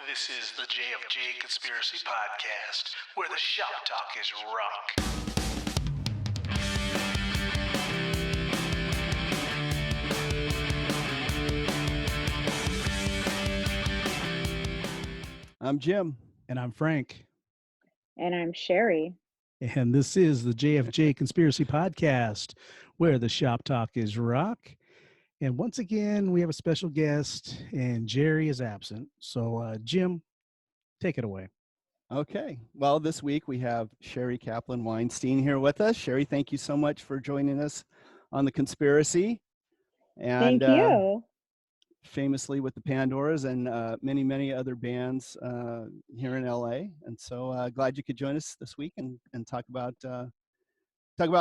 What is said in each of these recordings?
This is the JFJ Conspiracy Podcast, where the shop talk is rock. I'm Jim. And I'm Frank. And I'm Sheri. And this is the JFJ Conspiracy Podcast, where the shop talk is rock. And once again, we have a special guest, and Jerry is absent. So, Jim, take it away. Okay. Well, this week we have Sheri Kaplan Weinstein here with us. Sheri, thank you so much for joining us on the Conspiracy. And Thank you. Famously with the Pandoras and many, many other bands here in LA. And so glad you could join us this week and talk about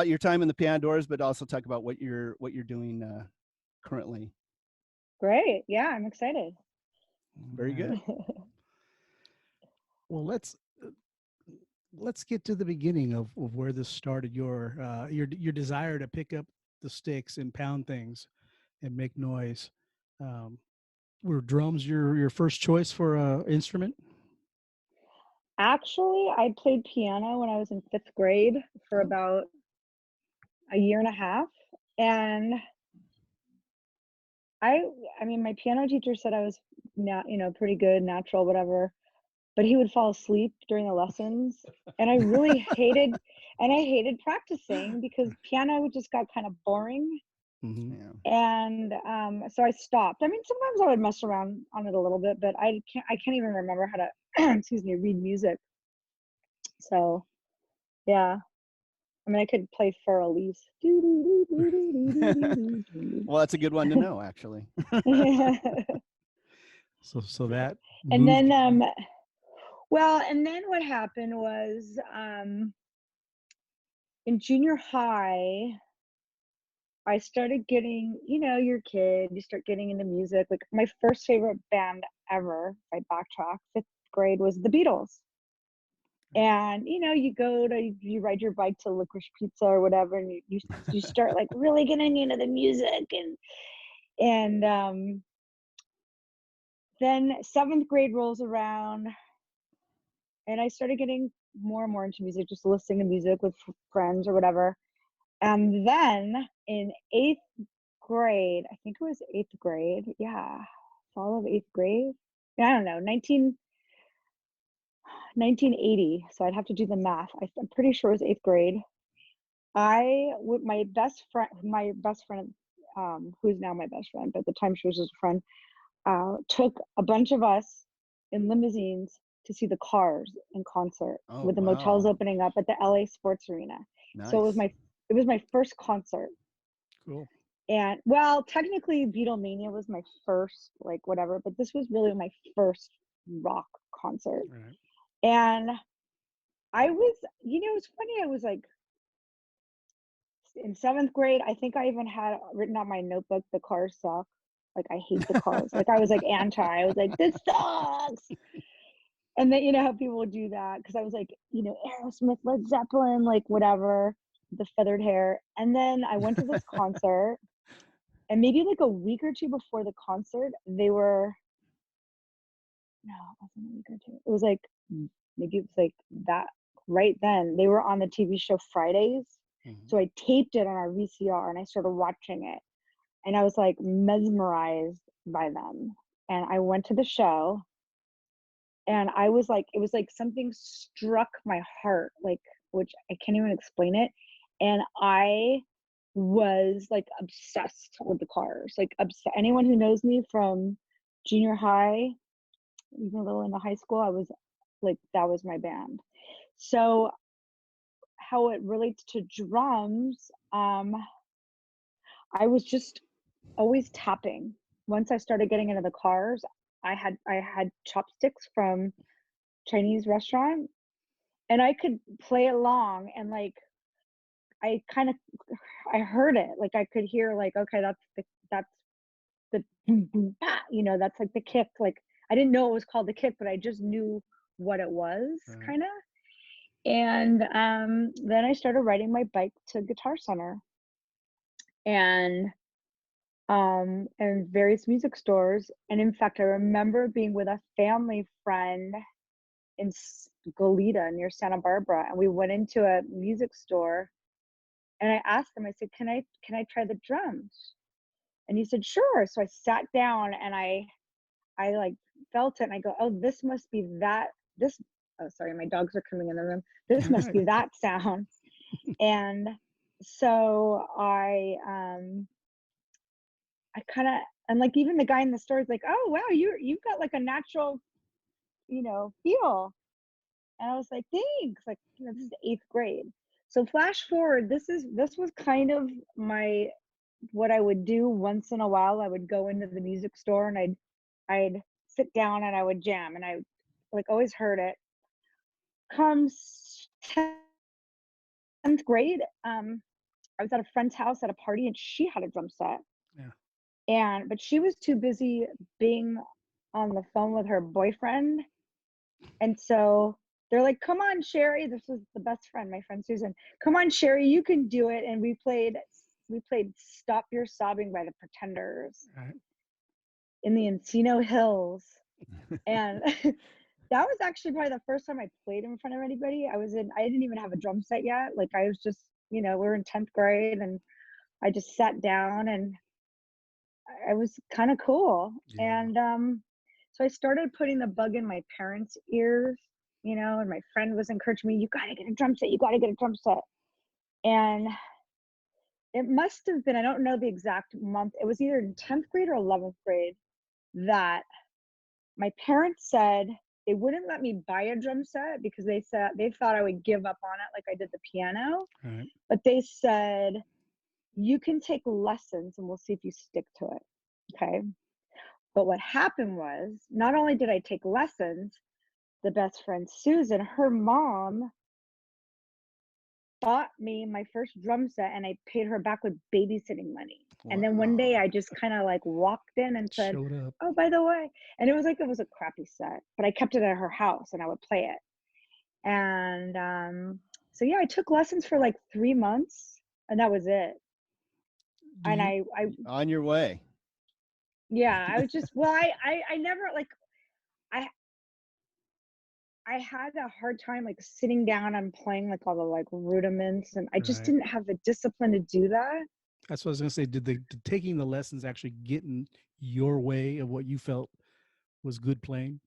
your time in the Pandoras, but also talk about what you're doing currently. Great. Yeah, I'm excited. Very good. Well, let's get to the beginning of where this started. Your desire to pick up the sticks and pound things and make noise. Were drums your first choice for an instrument? Actually, I played piano when I was in 5th grade for about a year and a half. And I mean, my piano teacher said I was pretty good, natural, whatever. But he would fall asleep during the lessons. And I really hated practicing because piano just got kind of boring. Mm-hmm. Yeah. And so I stopped. I mean, sometimes I would mess around on it a little bit, but I can't even remember how to read music. So yeah. I mean, I could play for Elise. Well, that's a good one to know, actually. So that and then what happened was in junior high I started getting, you're a kid, you start getting into music. Like my first favorite band ever, if I backtrack, 5th grade, was the Beatles. And you ride your bike to Licorice Pizza or whatever, and you start like really getting into the music, and then 7th grade rolls around, and I started getting more and more into music, just listening to music with friends or whatever. And then in 8th grade, I think it was 8th grade, fall of 8th grade, I don't know, 1980, so I'd have to do the math. I'm pretty sure it was 8th grade. My best friend, who's now my best friend, but at the time she was just a friend, took a bunch of us in limousines to see the Cars in concert with the motels opening up at the LA Sports Arena. Nice. So it was my first concert. Cool. And well, technically Beatlemania was my first, like whatever, but this was really my first rock concert. Right. And I was, it was funny. I was like in 7th grade, I think I even had written on my notebook, "The Cars suck." Like, I hate the Cars. Like, I was like I was like, this sucks. And then, how people would do that. Because I was like, Aerosmith, Led Zeppelin, like whatever, the feathered hair. And then I went to this concert. And maybe like a week or two before the concert, no, it wasn't a week or two. It was like, maybe it was like that right then. They were on the TV show Fridays. Mm-hmm. So I taped it on our VCR and I started watching it. And I was like mesmerized by them. And I went to the show and I was like, it was like something struck my heart, like, which I can't even explain it. And I was like obsessed with the Cars, like anyone who knows me from junior high, even a little into high school, I was like, that was my band. So how it relates to drums, I was just always tapping. Once I started getting into the Cars, I had chopsticks from Chinese restaurant, and I could play along, and like I heard it, like I could hear, like, okay, that's the boom, boom, bah, that's like the kick. Like I didn't know it was called the kick, but I just knew what it was, right. Kind of. And then I started riding my bike to Guitar Center, and and various music stores. And in fact, I remember being with a family friend in Goleta near Santa Barbara, and we went into a music store, and I asked him, I said, can I try the drums? And he said, sure. So I sat down and I like felt it, and I go, oh, this must be this. Oh, sorry, my dogs are coming in the room. This must be that sound. And so I kind of, and like even the guy in the store is like, oh wow, you've got like a natural, feel. And I was like, thanks. Like, this is 8th grade. So flash forward, this was kind of what I would do once in a while. I would go into the music store and I'd sit down and I would jam, and I like always heard it. Comes 10th grade, I was at a friend's house at a party, and she had a drum set. Yeah. But she was too busy being on the phone with her boyfriend. And so they're like, come on, Sheri. This was the best friend, my friend Susan. Come on, Sheri, you can do it. And we played Stop Your Sobbing by the Pretenders in the Encino Hills. And that was actually probably the first time I played in front of anybody. I didn't even have a drum set yet. Like I was just, we were in 10th grade, and I just sat down, and I was kind of cool. Yeah. And so I started putting the bug in my parents' ears, and my friend was encouraging me, you got to get a drum set. You got to get a drum set. And it must have been, I don't know the exact month. It was either in 10th grade or 11th grade that my parents said they wouldn't let me buy a drum set because they thought I would give up on it like I did the piano. Right. But they said, you can take lessons and we'll see if you stick to it. Okay. But what happened was, not only did I take lessons, the best friend Susan, her mom bought me my first drum set, and I paid her back with babysitting money. And then one day I just kind of like walked in and said, Showed up. oh, by the way, and it was a crappy set, but I kept it at her house and I would play it. And so yeah, I took lessons for like 3 months, and that was it. And I on your way. Yeah, I was just, well, I never like, I had a hard time like sitting down and playing like all the like rudiments, and I just didn't have the discipline to do that. That's what I was gonna say. Did taking the lessons actually get in your way of what you felt was good playing?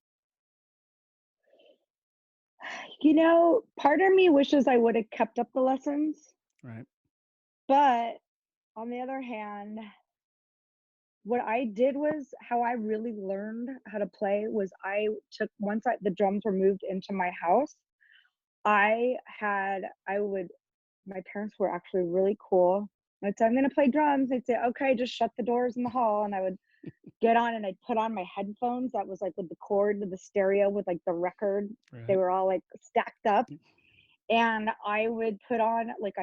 Part of me wishes I would have kept up the lessons. Right. But on the other hand, what I did was, how I really learned how to play was, once the drums were moved into my house, my parents were actually really cool. I'd say, I'm going to play drums. They'd say, okay, just shut the doors in the hall. And I would get on and I'd put on my headphones. That was like with the cord, with the stereo, with like the record. Right. They were all like stacked up. And I would put on like,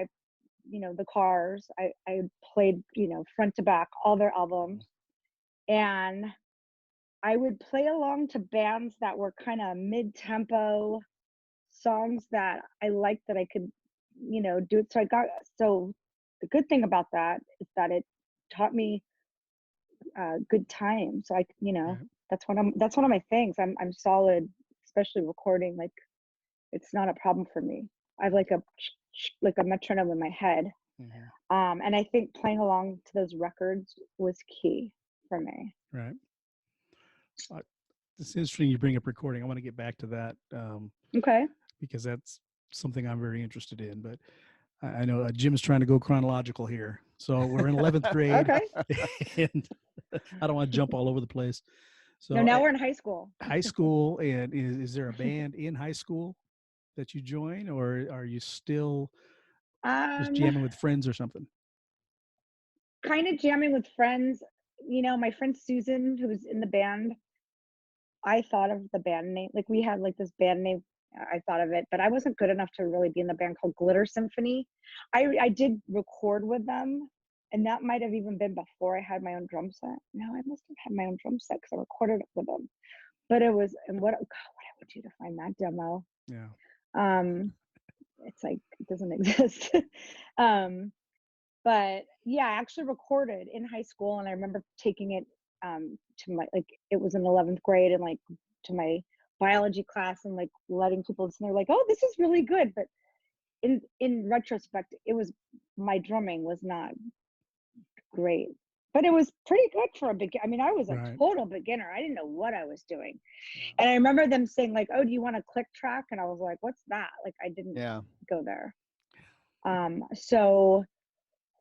the Cars. I played, front to back, all their albums. And I would play along to bands that were kind of mid-tempo songs that I liked, that I could, do it. So the good thing about that is that it taught me good time. So that's one of my things. I'm solid, especially recording. Like, it's not a problem for me. I have like a metronome in my head. Mm-hmm. And I think playing along to those records was key for me. Right. It's interesting you bring up recording. I want to get back to that. Okay. Because that's something I'm very interested in. But I know Jim's trying to go chronological here. So we're in 11th grade. Okay. And I don't want to jump all over the place. So no, now we're in high school. High school. And is there a band in high school that you join, or are you still just jamming with friends or something? Kind of jamming with friends. My friend Susan, who was in the band, I thought of the band name. Like, we had like this band name. I thought of it, but I wasn't good enough to really be in the band called Glitter Symphony. I did record with them, and that might have even been before I had my own drum set. No, I must have had my own drum set because I recorded it with them. But it was, and what I would do to find that demo. Yeah. It's like, it doesn't exist. But yeah, I actually recorded in high school, and I remember taking it to my, like, it was in 11th grade, and like to my biology class, and like letting people listen. They're like, "Oh, this is really good." But in retrospect, it was, my drumming was not great, but it was pretty good for a beginner. I mean, I was a Right. total beginner. I didn't know what I was doing. Yeah. And I remember them saying like, "Oh, do you want a click track?" And I was like, "What's that?" Like, I didn't Yeah. go there. So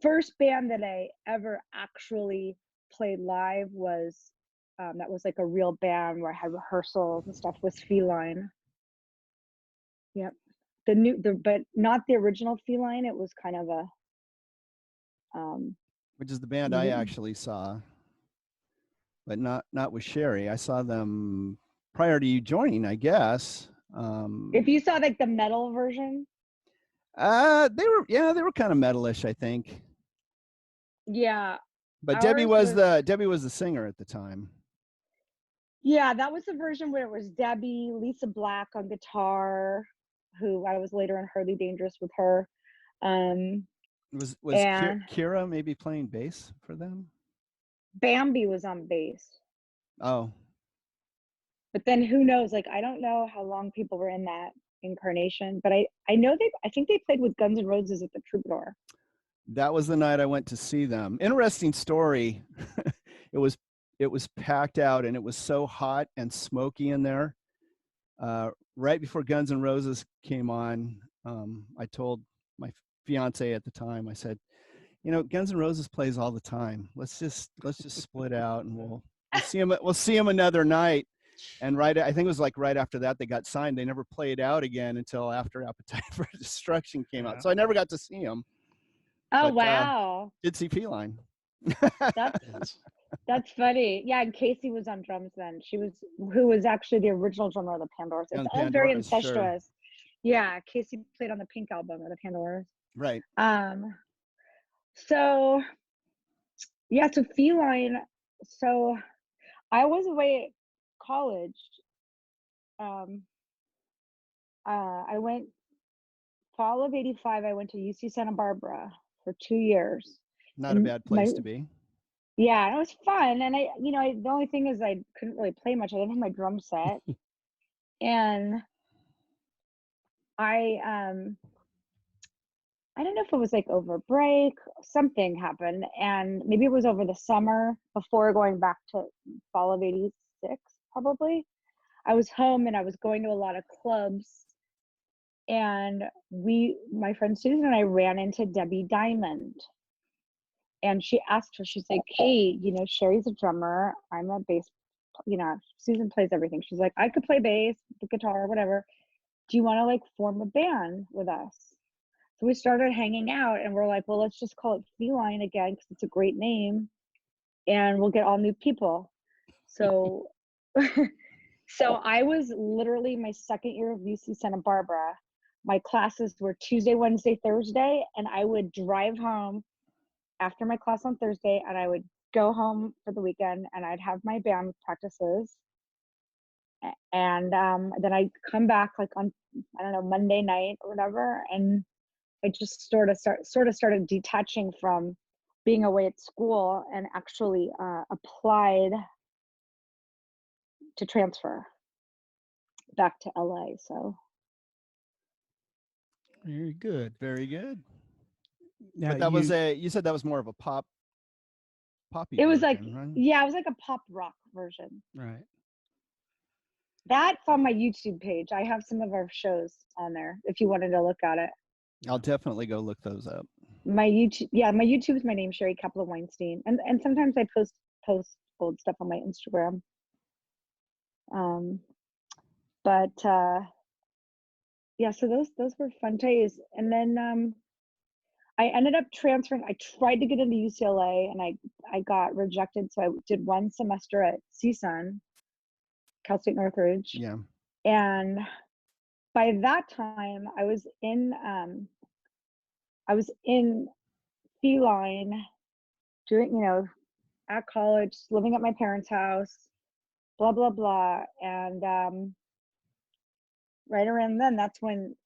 first band that I ever actually played live was, that was like a real band where I had rehearsals and stuff, was Feline. Yep. But not the original Feline. It was kind of a, Which is the band I actually saw, but not with Sheri. I saw them prior to you joining, I guess. if you saw like the metal version. They were kind of metalish, I think. Yeah. But Debbie ours was the singer at the time. Yeah, that was the version where it was Debbie, Lisa Black on guitar, who I was later in Hardly Dangerous with her. Was And Kira maybe playing bass for them? Bambi was on bass. Oh, But then who knows? Like, I don't know how long people were in that incarnation, but I know I think they played with Guns N' Roses at the Troubadour. that was the night I went to see them. Interesting story. it was packed out, and it was so hot and smoky in there. Right before Guns N' Roses came on, I told my fiance at the time, I said, Guns N' Roses plays all the time. Let's just split out, and we'll see them another night. And I think it was like right after that they got signed. They never played out again until after Appetite for Destruction came out. So I never got to see them. Oh, But, wow. did see Feline. That's funny. Yeah, and Casey was on drums then. Who was actually the original drummer of the Pandoras. It's all very incestuous. Sure. Yeah, Casey played on the Pink album of the Pandoras. Right. So yeah, so Feline. So I was away at college. I went fall of '85. I went to UC Santa Barbara for 2 years. Not a bad place to be. Yeah, it was fun. And the only thing is I couldn't really play much. I didn't have my drum set. And I don't know if it was like over break, something happened, and maybe it was over the summer before going back to fall of '86, probably. I was home and I was going to a lot of clubs, and my friend Susan and I ran into Debbie Diamond. And she asked her, she's like, "Hey, Sheri's a drummer. I'm a bass, Susan plays everything." She's like, "I could play bass, the guitar, whatever. Do you want to like form a band with us?" So we started hanging out, and we're like, "Well, let's just call it Feline again because it's a great name, and we'll get all new people." So, so I was literally my second year of UC Santa Barbara. My classes were Tuesday, Wednesday, Thursday, and I would drive home after my class on Thursday, and I would go home for the weekend, and I'd have my band practices. And then I'd come back like on, I don't know, Monday night or whatever, and I just sort of started detaching from being away at school and actually applied to transfer back to LA. So very good. Very good. Now, but you said that was more of a poppy it was version, like, right? Yeah, it was like a pop rock version. Right. That's on my YouTube page. I have some of our shows on there if you wanted to look at it. I'll definitely go look those up. My YouTube is my name, Sheri Kaplan Weinstein, and sometimes I post old stuff on my Instagram. But yeah, so those were fun days. And then I ended up transferring. I tried to get into UCLA, and I got rejected. So I did one semester at CSUN, Cal State Northridge. Yeah. And by that time, I was in Feline, doing, at college, living at my parents' house, blah blah blah. And right around then, that's when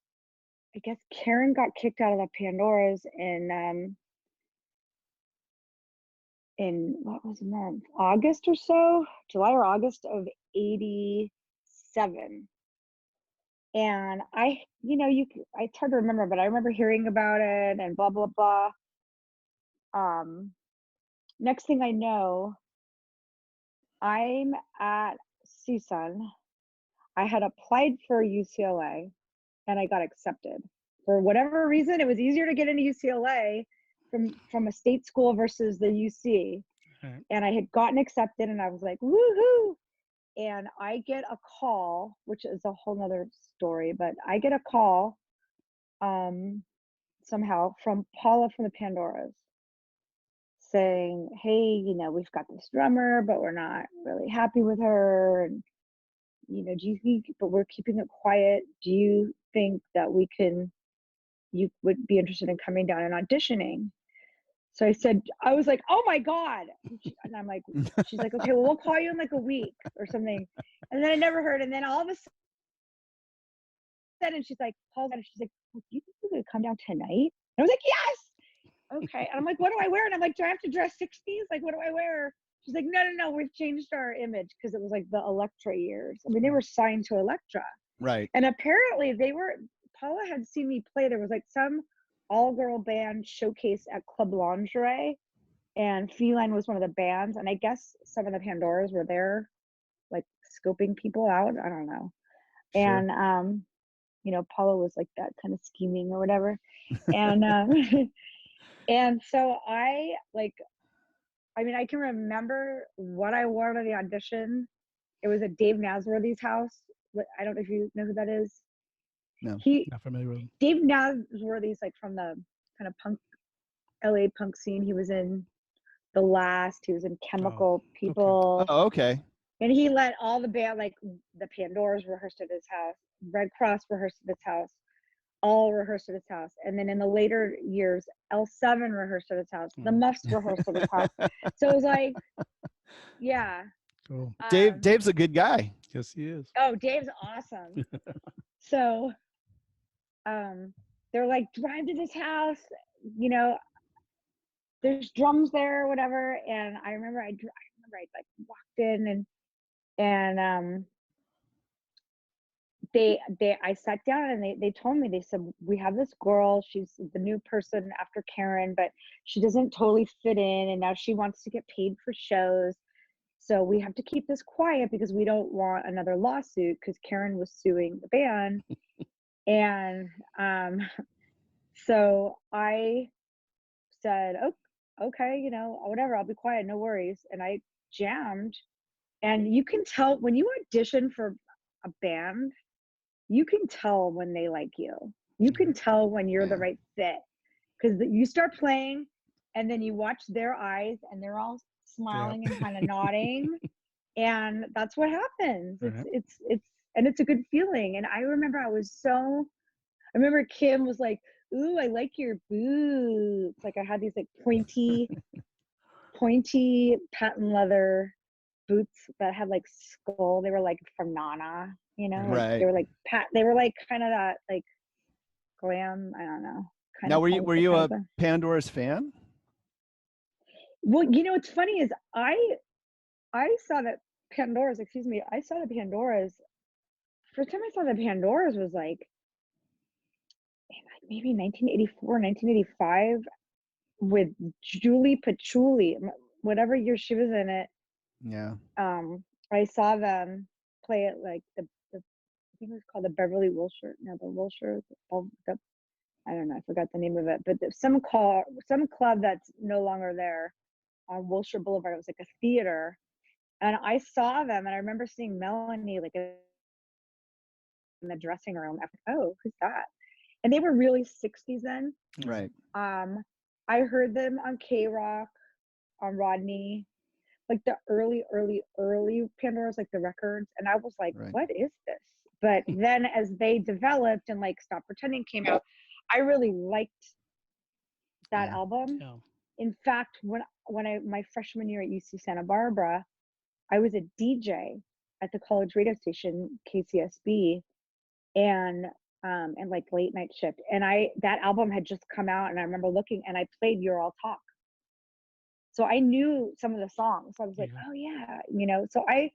I guess Karen got kicked out of the Pandoras, and in what was the month? August or so, July or August of 87. And it's hard to remember, but I remember hearing about it and blah, blah, blah. Next thing I know, I'm at CSUN. I had applied for UCLA and I got accepted. For whatever reason, it was easier to get into UCLA from a state school versus the UC. Right. And I had gotten accepted and I was like, woohoo. And I get a call, which is a whole nother story, but I get a call somehow from Paula from the Pandoras saying, hey, we've got this drummer, but we're not really happy with her. And, do you think, but we're keeping it quiet. Do you think that you would be interested in coming down and auditioning? So I was like, oh my God. And I'm like, she's like, okay, well, we'll call you in like a week or something. And then I never heard. And then all of a sudden she's like, well, do you think you could come down tonight? And I was like, yes. Okay. And I'm like, what do I wear? And I'm like, do I have to dress 60s? Like, what do I wear? She's like, no, we've changed our image, because it was like the Elektra years. I mean, they were signed to Elektra. Right. And apparently Paula had seen me play. There was like some all-girl band showcase at Club Lingerie, and Feline was one of the bands. And I guess some of the Pandoras were there, like scoping people out. I don't know. Sure. And, Paula was like that kind of scheming or whatever. And, and so I can remember what I wore to the audition. It was at Dave Nasworthy's house. I don't know if you know who that is. No. Not familiar with him. Dave Nasworthy's like from the kind of punk, LA punk scene. He was in The Last. He was in Chemical People. Oh, okay. And he let all the band, like the Pandoras, rehearsed at his house. Red Cross rehearsed at his house. All rehearsed at his house. And then in the later years, L7 rehearsed at his house. The Muffs rehearsed at his house. So it was like, yeah. Cool. Dave's a good guy. Yes, he is. Oh, Dave's awesome. So they're like, drive to this house, there's drums there or whatever. And I remember I like walked in and I sat down and they told me, they said, we have this girl, she's the new person after Karen, but she doesn't totally fit in, and now she wants to get paid for shows. So we have to keep this quiet because we don't want another lawsuit, because Karen was suing the band. And so I said, oh, okay, whatever, I'll be quiet, no worries. And I jammed. And you can tell when you audition for a band, you can tell when they like you. You can tell when you're the right fit, because you start playing and then you watch their eyes and they're all smiling and kind of nodding. And that's what happens. It's a good feeling. And I remember Kim was like, ooh, I like your boots. Like I had these like pointy patent leather boots that had like skull. They were like from Nana, Right. They were like they were like kind of that like glam. I don't know. Now, were you a Pandora's fan? Well, it's funny is I saw that Pandoras. Excuse me. I saw the Pandoras. First time I saw the Pandoras was like maybe 1984, 1985 with Julie Patchouli, whatever year she was in it. Yeah. I saw them play at like the I think it was called the Beverly Wilshire. No, the Wilshire. I don't know. I forgot the name of it. But some club that's no longer there on Wilshire Boulevard. It was like a theater, and I saw them, and I remember seeing Melanie like in the dressing room. I was like, oh, who's that? And they were really 60s then. Right. I heard them on K-Rock, on Rodney, like the early Pandoras, like the records. And I was like, what is this? But then as they developed and like Stop Pretending came out, I really liked that album. Yeah. In fact, when my freshman year at UC Santa Barbara, I was a DJ at the college radio station, KCSB, and like late night shift. And that album had just come out, and I remember looking, and I played You're All Talk. So I knew some of the songs. I was like, oh yeah, you know. So I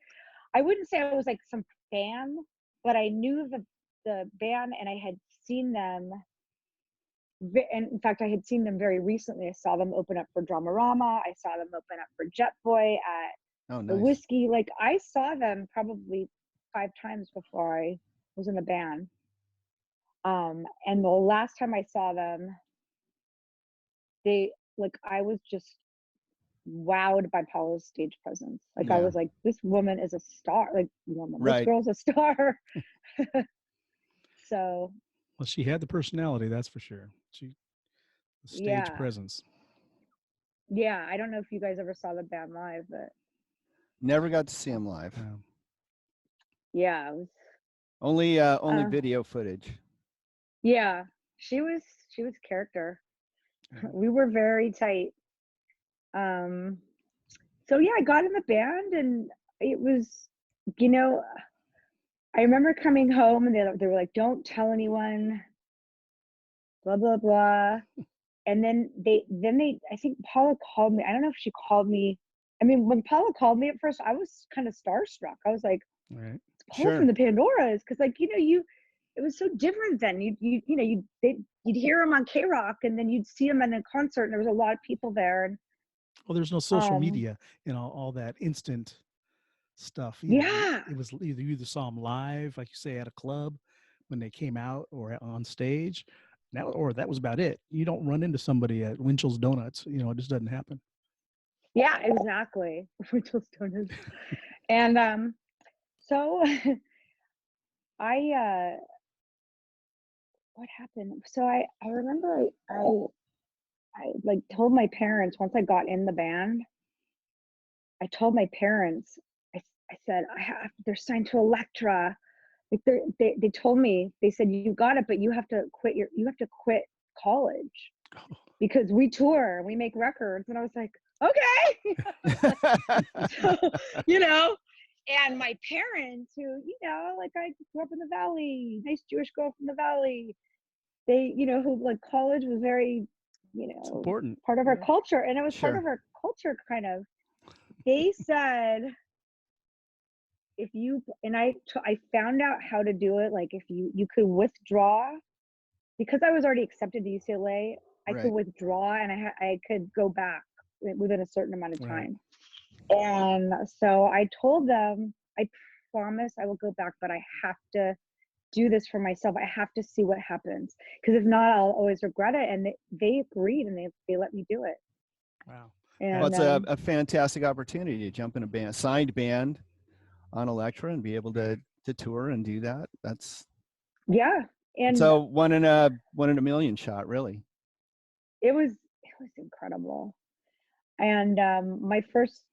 wouldn't say I was like some fan, but I knew the band, and I had seen them. And in fact, I had seen them very recently. I saw them open up for Dramarama. I saw them open up for Jet Boy at the Whiskey. Like I saw them probably 5 times before I was in the band. And the last time I saw them, I was just wowed by Paula's stage presence. Like I was like, this woman is a star. Like this girl's a star. So. Well, she had the personality, that's for sure. The stage presence. Yeah, I don't know if you guys ever saw the band live, but never got to see them live. Yeah, it was only video footage. Yeah, she was character. We were very tight. So yeah, I got in the band, and it was, you know, I remember coming home, and they were like, "Don't tell anyone," blah blah blah. And then they I think Paula called me. I don't know if she called me. I mean, when Paula called me at first, I was kind of starstruck. I was like, right. It's Paula from the Pandoras, because like, you know, it was so different then. You'd hear them on K-Rock, and then you'd see them in a concert, and there was a lot of people there. And well, there's no social media and all that instant stuff. It was either you saw them live, like you say, at a club when they came out, or on stage. That was about it. You don't run into somebody at Winchell's Donuts. You know, it just doesn't happen. Yeah, exactly. Winchell's Donuts. And so what happened? So I remember I like told my parents, once I got in the band, I told my parents, I said, they're signed to Elektra. Like they told me, they said, you got it, but you have to quit college because we tour, we make records. And I was like, okay. So, you know, and my parents, who, you know, like I grew up in the Valley, nice Jewish girl from the Valley, they, you know, who like college was very, you know, it's important part of our culture. And it was part of our culture kind of. They said, if you, and I found out how to do it. Like if you could withdraw, because I was already accepted to UCLA, I could withdraw, and I could go back within a certain amount of time. And so I told them, I promise I will go back, but I have to do this for myself. I have to see what happens, because if not, I'll always regret it. And they agreed, and they let me do it. Wow. And, well, it's a fantastic opportunity to jump in a signed band on Elektra and be able to tour and do that. That's and so one in a million shot, really. It was incredible. And my first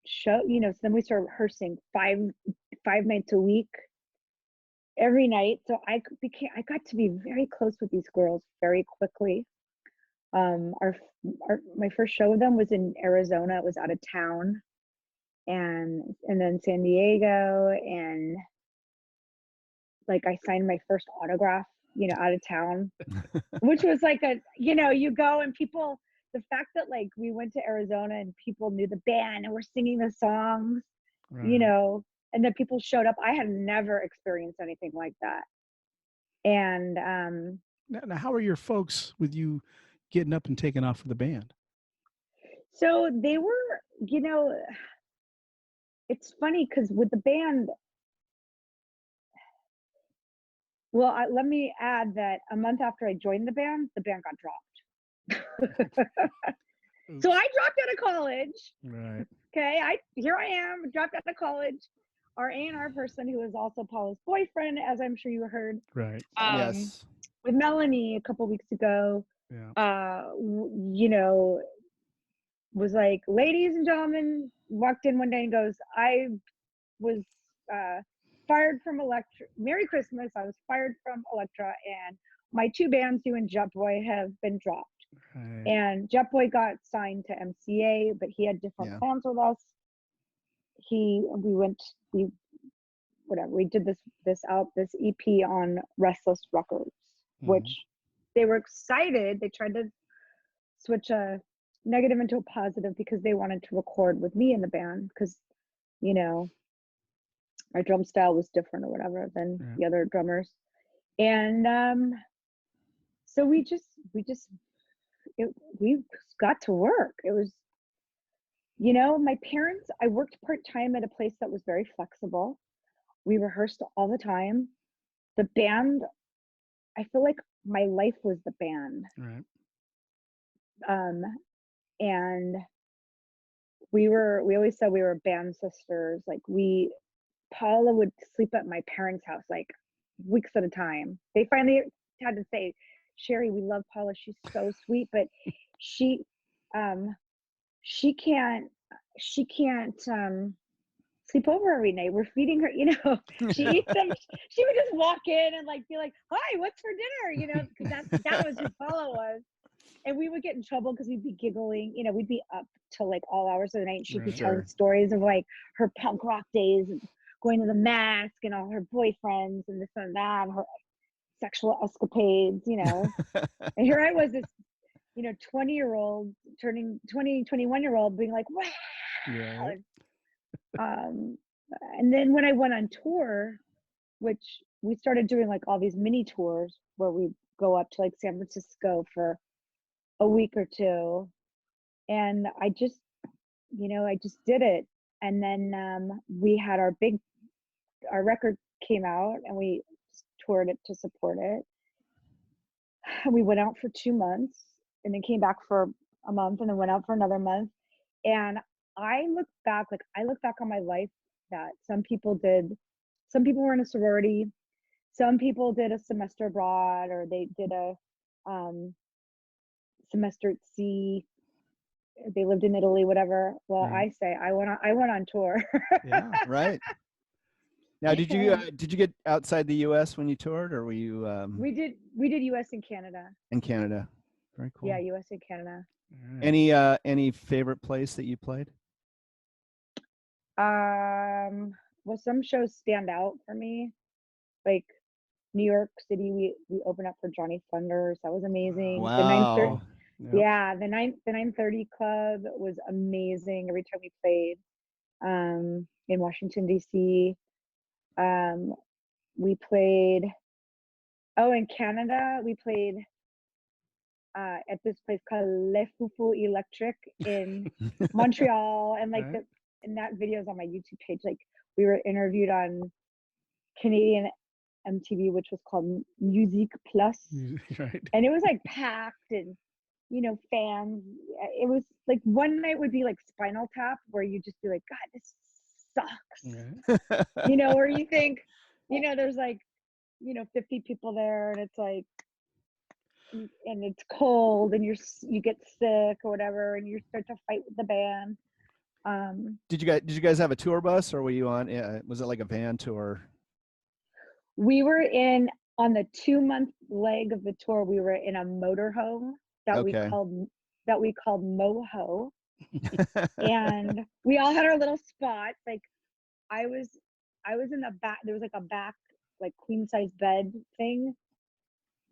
show, you know, so then we started rehearsing five nights a week, every night. So I got to be very close with these girls very quickly. My first show with them was in Arizona. It was out of town, and then San Diego, and like I signed my first autograph, you know, out of town, which was like you know, you go and people, the fact that like we went to Arizona and people knew the band and were singing the songs, you know, and then people showed up. I had never experienced anything like that. And now how are your folks with you getting up and taking off for the band? So they were, you know, it's funny because with the band, well, let me add that a month after I joined the band got dropped. So I dropped out of college. Right. Okay, here I am, dropped out of college. Our A&R person, who is also Paula's boyfriend, as I'm sure you heard. Right. Yes. With Melanie a couple weeks ago. Yeah. You know, was like, ladies and gentlemen, walked in one day and goes, I was fired from Elektra. Merry Christmas. I was fired from Elektra, and my 2 bands, you and Jet Boy, have been dropped. Right. And Jet Boy got signed to MCA, but he had different plans with us. We did this EP on Restless Records, which they were excited. They tried to switch a negative into a positive because they wanted to record with me in the band because, you know, our drum style was different or whatever than the other drummers. And so we got to work. It was, you know, my parents, I worked part-time at a place that was very flexible. We rehearsed all the time. The band, I feel like my life was the band. Right. And we always said we were band sisters. Like Paula would sleep at my parents' house like weeks at a time. They finally had to say, Sheri, we love Paula. She's so sweet, but she can't sleep over every night. We're feeding her, you know, she eats them. She would just walk in and like be like, hi, what's for dinner? You know, because that was who Paula was. And we would get in trouble because we'd be giggling, you know, we'd be up till like all hours of the night. She'd be telling stories of like her punk rock days and going to the Mask and all her boyfriends and this and that, and her sexual escapades, you know. And here I was, this, you know, 20-year-old turning 21-year-old being like, wow. Yeah. And then when I went on tour, which we started doing like all these mini tours where we go up to like San Francisco for a week or two, and I just did it. And then we had our record came out and we toured it to support it. We went out for 2 months and then came back for a month and then went out for another month. And I look back on my life that some people were in a sorority, some people did a semester abroad, or they did a semester at sea. They lived in Italy, whatever. Well, I say I went on tour. Yeah, right. Now, did you get outside the U.S. when you toured, or were you? We did U.S. and Canada. In Canada, very cool. Yeah, U.S. and Canada. Any favorite place that you played? Well, some shows stand out for me, like New York City. We opened up for Johnny Thunders. That was amazing. Wow. The 930, Yep. yeah, the 930 Club was amazing every time we played. In Washington D.C. We played. Oh, in Canada, we played at this place called Le Fufu Electric in Montreal, and like Right. and that video is on my YouTube page. Like we were interviewed on Canadian MTV, which was called Musique Plus, Right. and it was like packed and, you know, fans. It was like one night would be like Spinal Tap, where you just be like, God, this sucks. Right. You know, where you think, you know, there's like, you know, 50 people there, and it's like, and it's cold, and you get sick or whatever, and you start to fight with the band. Did you guys have a tour bus, or were you on? Was it like a van tour? We were on the 2-month leg of the tour. We were in a motorhome that we called Moho, and we all had our little spots. Like I was in the back. There was like a back, like queen size bed thing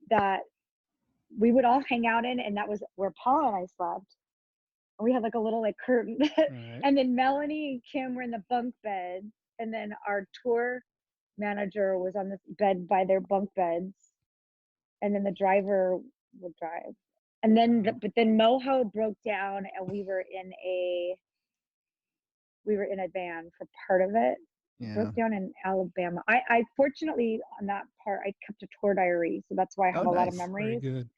that we would all hang out in, and that was where Paula and I slept. We had like a little like curtain. Right. And then Melanie and Kim were in the bunk bed, and then our tour manager was on this bed by their bunk beds, and then the driver would drive. And then but then Moho broke down, and we were in a van for part of it. Yeah. Broke down in Alabama. I fortunately on that part I kept a tour diary, so that's why I have a lot of nice. memories. Very good.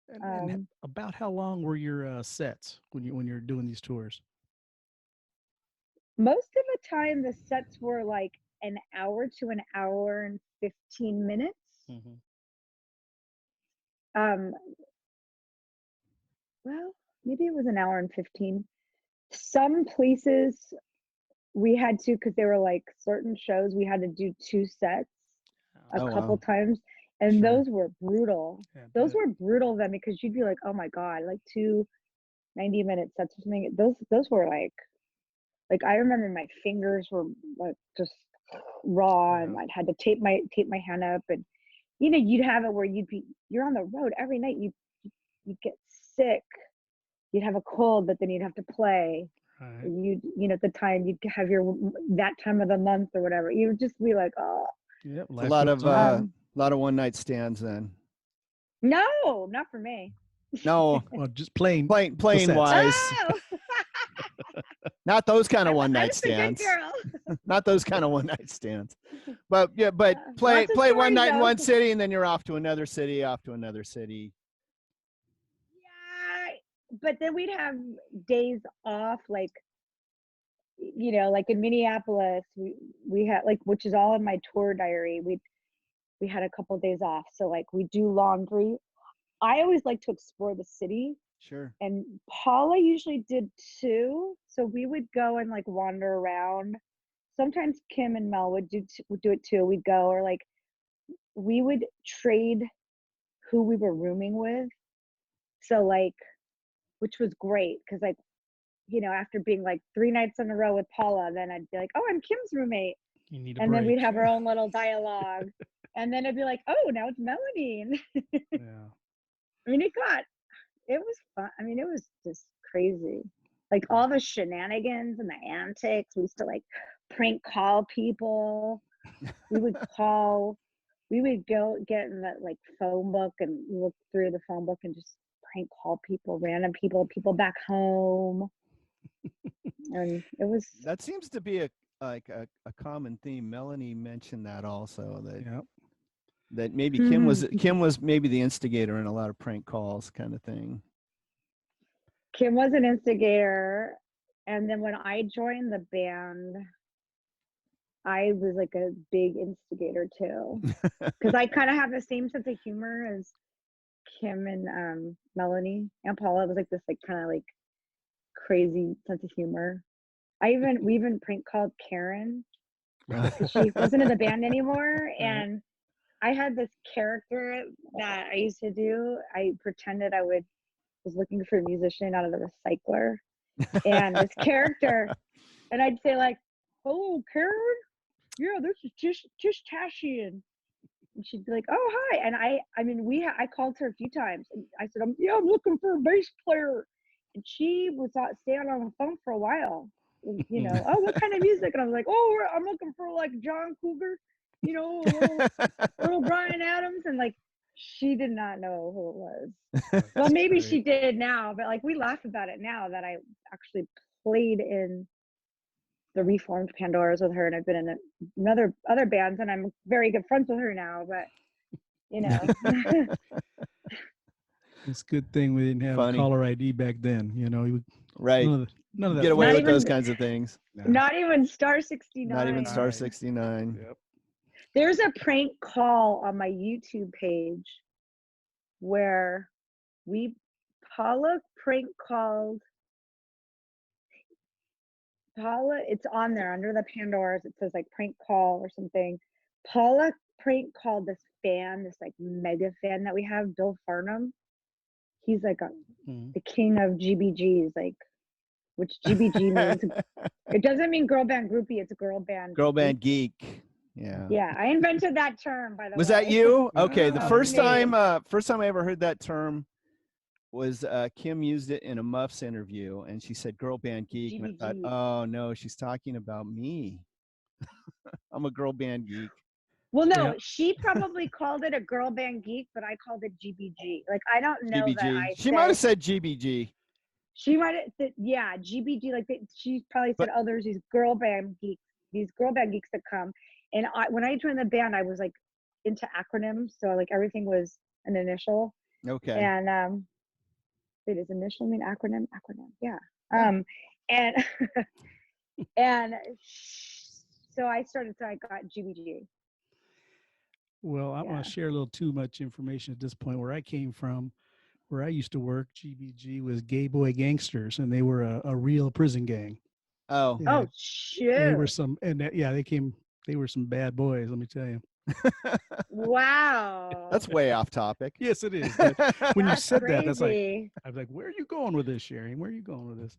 And about how long were your sets when you're doing these tours? Most of the time the sets were like an hour to an hour and 15 minutes. Mm-hmm. Well, maybe it was an hour and 15. Some places we had to, because there were like certain shows we had to do 2 sets a couple times, and those were brutal. Those were brutal then, because you'd be like, oh my God, like 2 90-minute sets or something. Those were like I remember my fingers were like just raw, and I'd had to tape my hand up, and you know, you'd have it where you're on the road every night, you'd get sick you'd have a cold, but then you'd have to play. Right. You know, at the time you'd have that time of the month or whatever. You would just be like, oh. Yep. A life lot goes of on. lot of one night stands then. No, not for me. No, Well, just plain plain cassettes. wise. Oh, Not those kind of I'm one night just a good stands. girl. Not those kind of one night stands. But yeah, but Yeah, play lots of one stories, night in though. one city and then you're off to another city, off to another city. Yeah, but then we'd have days off, like, you know, like in Minneapolis, we had, like, which is all in my tour diary. We had a couple days off, so like we do laundry. I always like to explore the city, Sure. and Paula usually did too. So we would go and like wander around. Sometimes Kim and Mel would do it too. We'd go, or like we would trade who we were rooming with. So like, which was great because like, you know, after being like 3 nights in a row with Paula, then I'd be like, oh, I'm Kim's roommate. You need a And then break. we'd have our own little dialogue. And then it'd be like, oh, now it's Melanie. Yeah. I mean, it was fun. I mean, it was just crazy. Like all the shenanigans and the antics. We used to like prank call people. We would go get in the like phone book and look through the phone book and just prank call people, random people back home. And it was, That seems to be a common theme. Melanie mentioned that also, that Yeah. that maybe Kim was maybe the instigator in a lot of prank calls kind of thing. Kim was an instigator. And then when I joined the band, I was like a big instigator too. Because I kind of have the same sense of humor as Kim and Melanie and Paula. It was like this like kind of like crazy sense of humor. We even prank called Karen because she wasn't in the band anymore. And I had this character that I used to do. I pretended was looking for a musician out of the recycler. And this character, and I'd say like, oh, Karen, yeah, this is Tish Tashian. And she'd be like, oh, hi. And I mean, I called her a few times. And I said, I'm looking for a bass player. And she was staying on the phone for a while. You know, oh, what kind of music? And I was like, oh, I'm looking for like John Cougar, you know, little Bryan Adams. And like, she did not know who it was. Well, maybe she did now, but like we laugh about it now that I actually played in the reformed Pandoras with her, and I've been in other bands, and I'm very good friends with her now. But you know, It's a good thing we didn't have Funny. caller ID back then. You know, Right. None of that. Get away Not with even- those kinds of things. No. not even Star 69. Not even Star Right. 69. Yep. There's a prank call on my YouTube page where Paula prank called. Paula, it's on there under the Pandoras. It says like prank call or something. Paula prank called this like mega fan that we have, Bill Farnham. He's like the king of GBGs, like, which GBG means. It doesn't mean girl band groupie. It's a girl band. Girl band geek. Yeah. Yeah, I invented that term, by the way. Was that you? Okay. The Wow. first time I ever heard that term was Kim used it in a Muffs interview, and she said girl band geek. And I thought, GBG. oh no, she's talking about me. I'm a girl band geek. Well, no, Yeah. she probably called it a girl band geek, but I called it GBG. Like, I don't know that GBG. She might have said GBG. She might have said, yeah, GBG. Like, she probably said, oh, there's these girl band geeks that come. And when I joined the band, I was like into acronyms, so like everything was an initial. Okay. And wait, does initial mean acronym? Acronym, yeah. And and so I got GBG. Well, I want to share a little too much information at this point. Where I came from, where I used to work, GBG was Gay Boy Gangsters, and they were a real prison gang. Oh. Yeah, Oh, shit. they were they were some bad boys, let me tell you. Wow. That's way off topic. Yes, it is. But when you That's said that, that's like, crazy. I was like, where are you going with this, Sheri? Where are you going with this?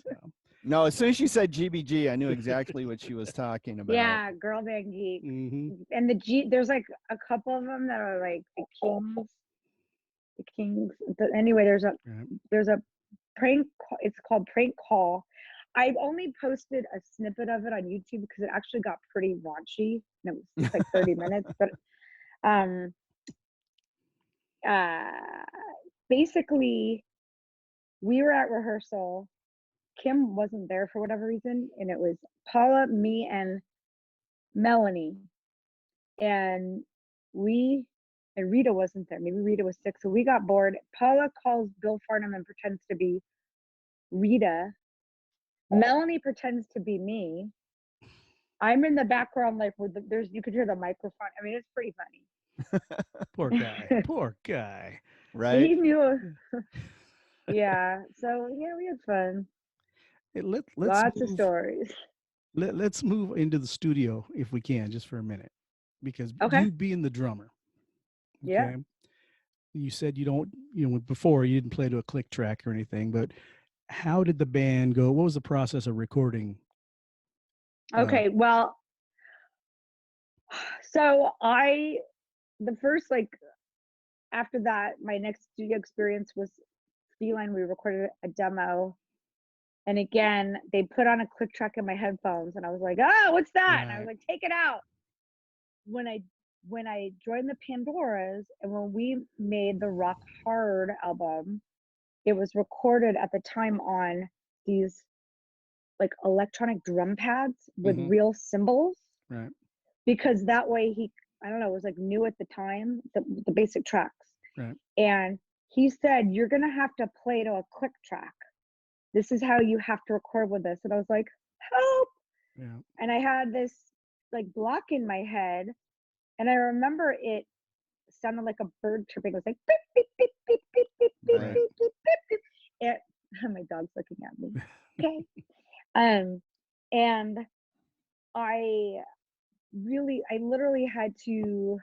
So, No, as soon as she said GBG, I knew exactly what she was talking about. Yeah, girl band geek. mhm. And there's like a couple of them that are like the kings. Anyway, there's a It's called Prank Call. I've only posted a snippet of it on YouTube because it actually got pretty raunchy. And it was just like 30 minutes. But um, uh, basically, we were at rehearsal. Kim wasn't there for whatever reason, and it was Paula, me, and Melanie, and Rita wasn't there. Maybe Rita was sick, so we got bored. Paula calls Bill Farnham and pretends to be Rita. Melanie pretends to be me. I'm in the background, like you could hear the microphone. I mean, it's pretty funny. Poor guy. Poor guy. Right. He knew. Yeah. So yeah, we had fun. Hey, let's Lots of move, stories. let's move into the studio if we can, just for a minute, because Okay. you being the drummer, Yeah. you said before you didn't play to a click track or anything, but how did the band go? What was the process of recording? Okay. Well, so the first, like, after that, my next studio experience was Feline. We recorded a demo. And again, they put on a click track in my headphones, and I was like, "Oh, what's that?" And I was like, "Take it out." When I joined the Pandoras, and when we made the Rock Hard album, it was recorded at the time on these like electronic drum pads with real cymbals, Right. because that way I don't know, it was like new at the time, the basic tracks. Right. And he said, "You're gonna have to play to a click track. This is how you have to record with this." And I was like, "Help!" Yeah. And I had this like block in my head, and I remember it sounded like a bird chirping. It was like beep beep beep beep beep beep beep Right. beep beep beep beep. My dog's looking at me. Okay. And I literally had to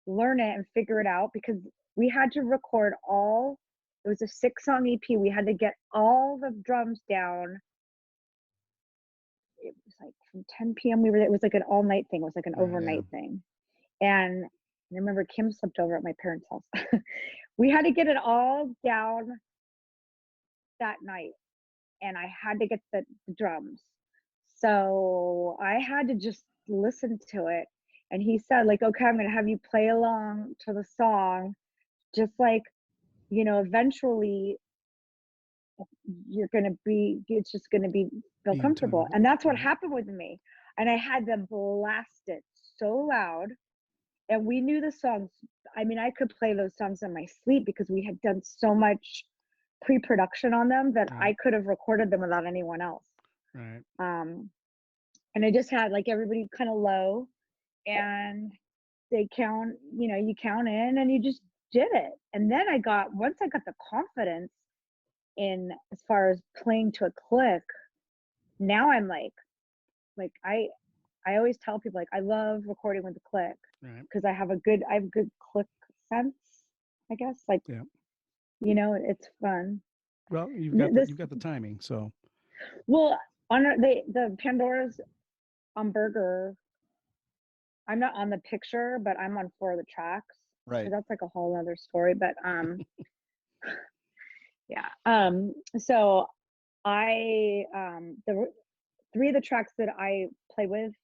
learn it and figure it out, because we had to record it was a 6-song EP. We had to get all the drums down. It was like from 10 p.m. It was like an all night thing. It was like an overnight thing. And I remember Kim slept over at my parents' house. We had to get it all down that night, and I had to get the drums. So I had to just listen to it. And he said, like, "Okay, I'm going to have you play along to the song. Just like, eventually it's just going to feel comfortable." And that's what happened with me. And I had them blast it so loud. And we knew the songs. I mean, I could play those songs in my sleep because we had done so much pre-production on them that I could have recorded them without anyone else. Right. And I just had like everybody kind of low, and they count, you count in, and you just did it. And then once I got the confidence in as far as playing to a click, now I'm like I always tell people, like, I love recording with the click, because I have good click sense, I guess. Like, it's fun. Well, you've got the timing, so. Well, on the Pandoras on Burger, I'm not on the picture, but I'm on 4 of the tracks. Right. So that's like a whole other story. But yeah. So the 3 of the tracks that I play with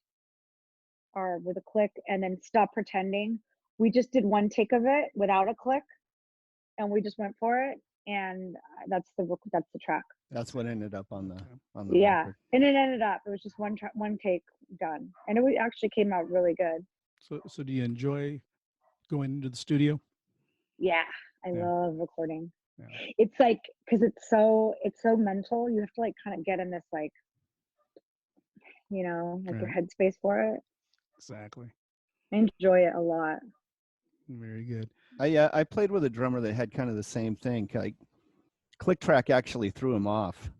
are with a click, and then Stop Pretending. We just did 1 take of it without a click, and we just went for it, and that's the track. That's what ended up on the record. And it ended up, it was just 1 take done, and it actually came out really good. So do you enjoy going into the studio? Yeah, I love recording. Yeah. It's like, because it's so mental. You have to like kind of get in this like, like your headspace for it. Exactly. I enjoy it a lot. Very good. I played with a drummer that had kind of the same thing. Like, click track actually threw him off.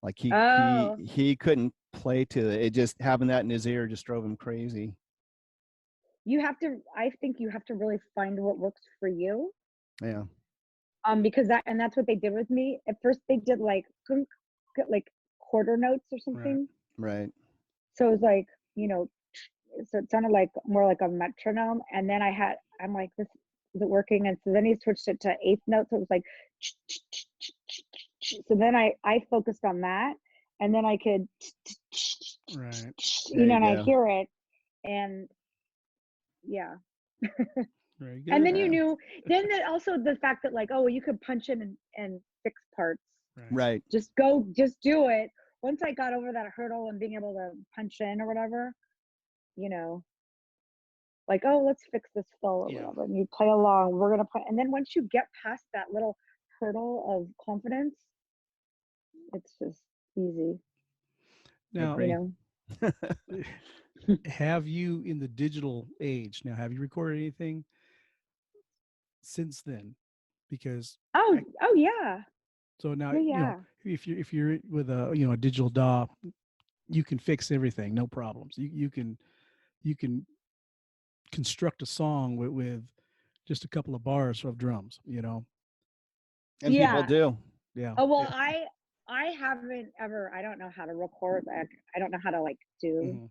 Like he couldn't play to it. Just having that in his ear just drove him crazy. I think you have to really find what works for you. Yeah. Because that's what they did with me. At first they did like quarter notes or something. Right. So it was like, so it sounded like more like a metronome. And then I'm like, this is it working? And so then he switched it to eighth notes. So it was like, So then I focused on that, and then I could, Right. There you and I go. hear it, and yeah. Very good. And then Yeah. you knew, then also the fact that like, oh, you could punch in and fix parts. Right. Just do it. Once I got over that hurdle and being able to punch in or whatever, like, oh, let's fix this fill or Yeah. whatever. And you play along, we're going to play. And then once you get past that little hurdle of confidence, it's just easy, Now, Agree. have you in the digital age now? Have you recorded anything since then? Because Oh yeah. so now Yeah. if you're with a digital DAW, you can fix everything, no problems. You can construct a song with just a couple of bars of drums. And people Yeah. do. Yeah. Oh, well, I haven't ever, I don't know how to record. I don't know how to like do Mhm.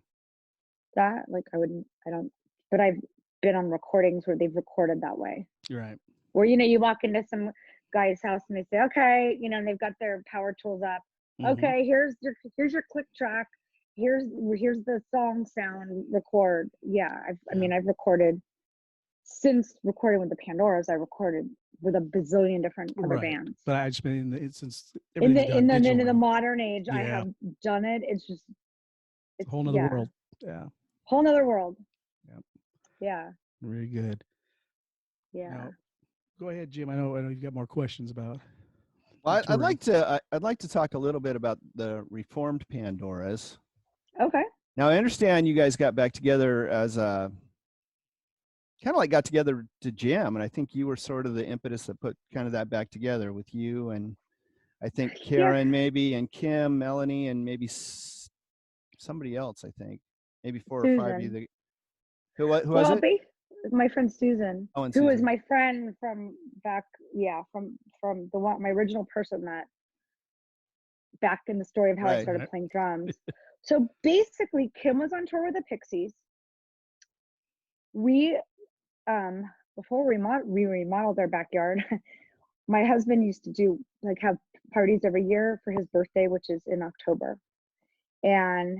that. Like but I've been on recordings where they've recorded that way. Right. Where, you walk into some guy's house and they say, okay, and they've got their power tools up. Mhm. Okay, here's your click track. Here's the song sound record. Yeah. I've recorded since recording with the Pandoras. I recorded with a bazillion different other Right. bands. But I just mean since In everything's gone digital the now, modern age, I Yeah. have done it. It's a whole nother world. Yeah. whole nother world. Yep. Yeah. Very good. Yeah. Now, go ahead, Jim. I know you've got more questions about. Well, your touring. I'd like to talk a little bit about the reformed Pandoras. Okay. Now, I understand you guys got back together as got together to jam, and I think you were sort of the impetus that put kind of that back together with you and I think Karen maybe, and Kim, Melanie, and maybe somebody else. I think maybe 4 or 5 of you. Susan. Who was it? My friend Susan, Oh, and who was Susan. my friend from back, from the one, my original person that back in the story of how I started playing drums. So basically, Kim was on tour with the Pixies. We, before we remodeled their backyard, my husband used to have parties every year for his birthday, which is in October. And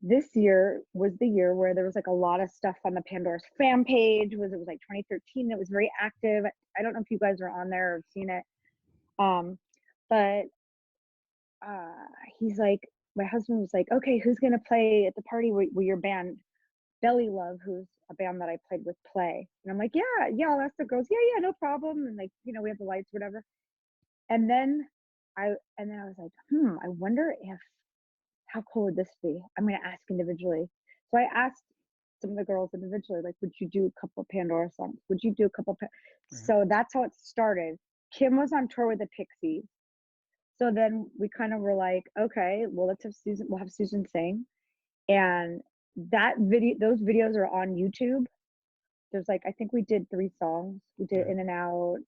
this year was the year where there was like a lot of stuff on the Pandora's fan page. It was like 2013. It was very active. I don't know if you guys are on there or have seen it. But he's like, my husband was like, okay, who's gonna play at the party with your band, Belly Love, who's a band that I played with, play? And I'm like, yeah, I'll ask the girls. Yeah, no problem. And like, we have the lights, whatever. And then I was like, I wonder how cool would this be? I'm gonna ask individually. So I asked some of the girls individually, like, would you do a couple of Pandora songs? Would you do a couple of So that's how it started. Kim was on tour with the Pixies. So then we kind of were like, okay, well, we'll have Susan sing. And those videos are on YouTube. There's like, I think we did 3 songs. We did In and Out,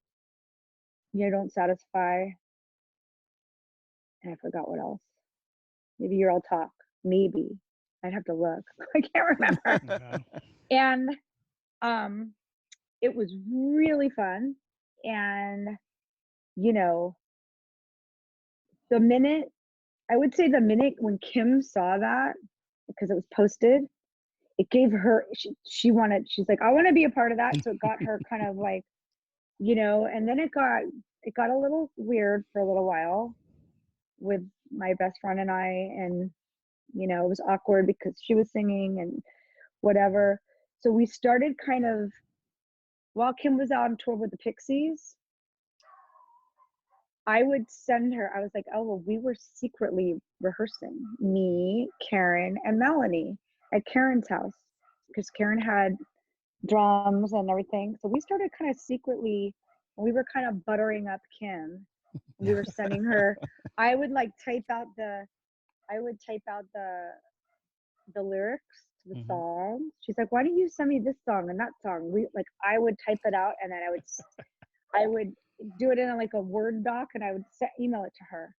Don't Satisfy. And I forgot what else. Maybe You're All Talk. Maybe. I'd have to look. I can't remember. And it was really fun. And, I would say the minute when Kim saw that, because it was posted, it gave her, she's like, I want to be a part of that. So it got her kind of like, and then it got a little weird for a little while with my best friend and I, and, it was awkward because she was singing and whatever. So we started kind of, while Kim was out on tour with the Pixies, I would send her, I was like, oh, well, we were secretly rehearsing, me, Karen, and Melanie at Karen's house, because Karen had drums and everything. So we started kind of secretly, we were kind of buttering up Kim. We were sending her, I would type out the lyrics to the song. She's like, why don't you send me this song and that song? I would type it out, and then I would do it in like a Word doc, and I would email it to her.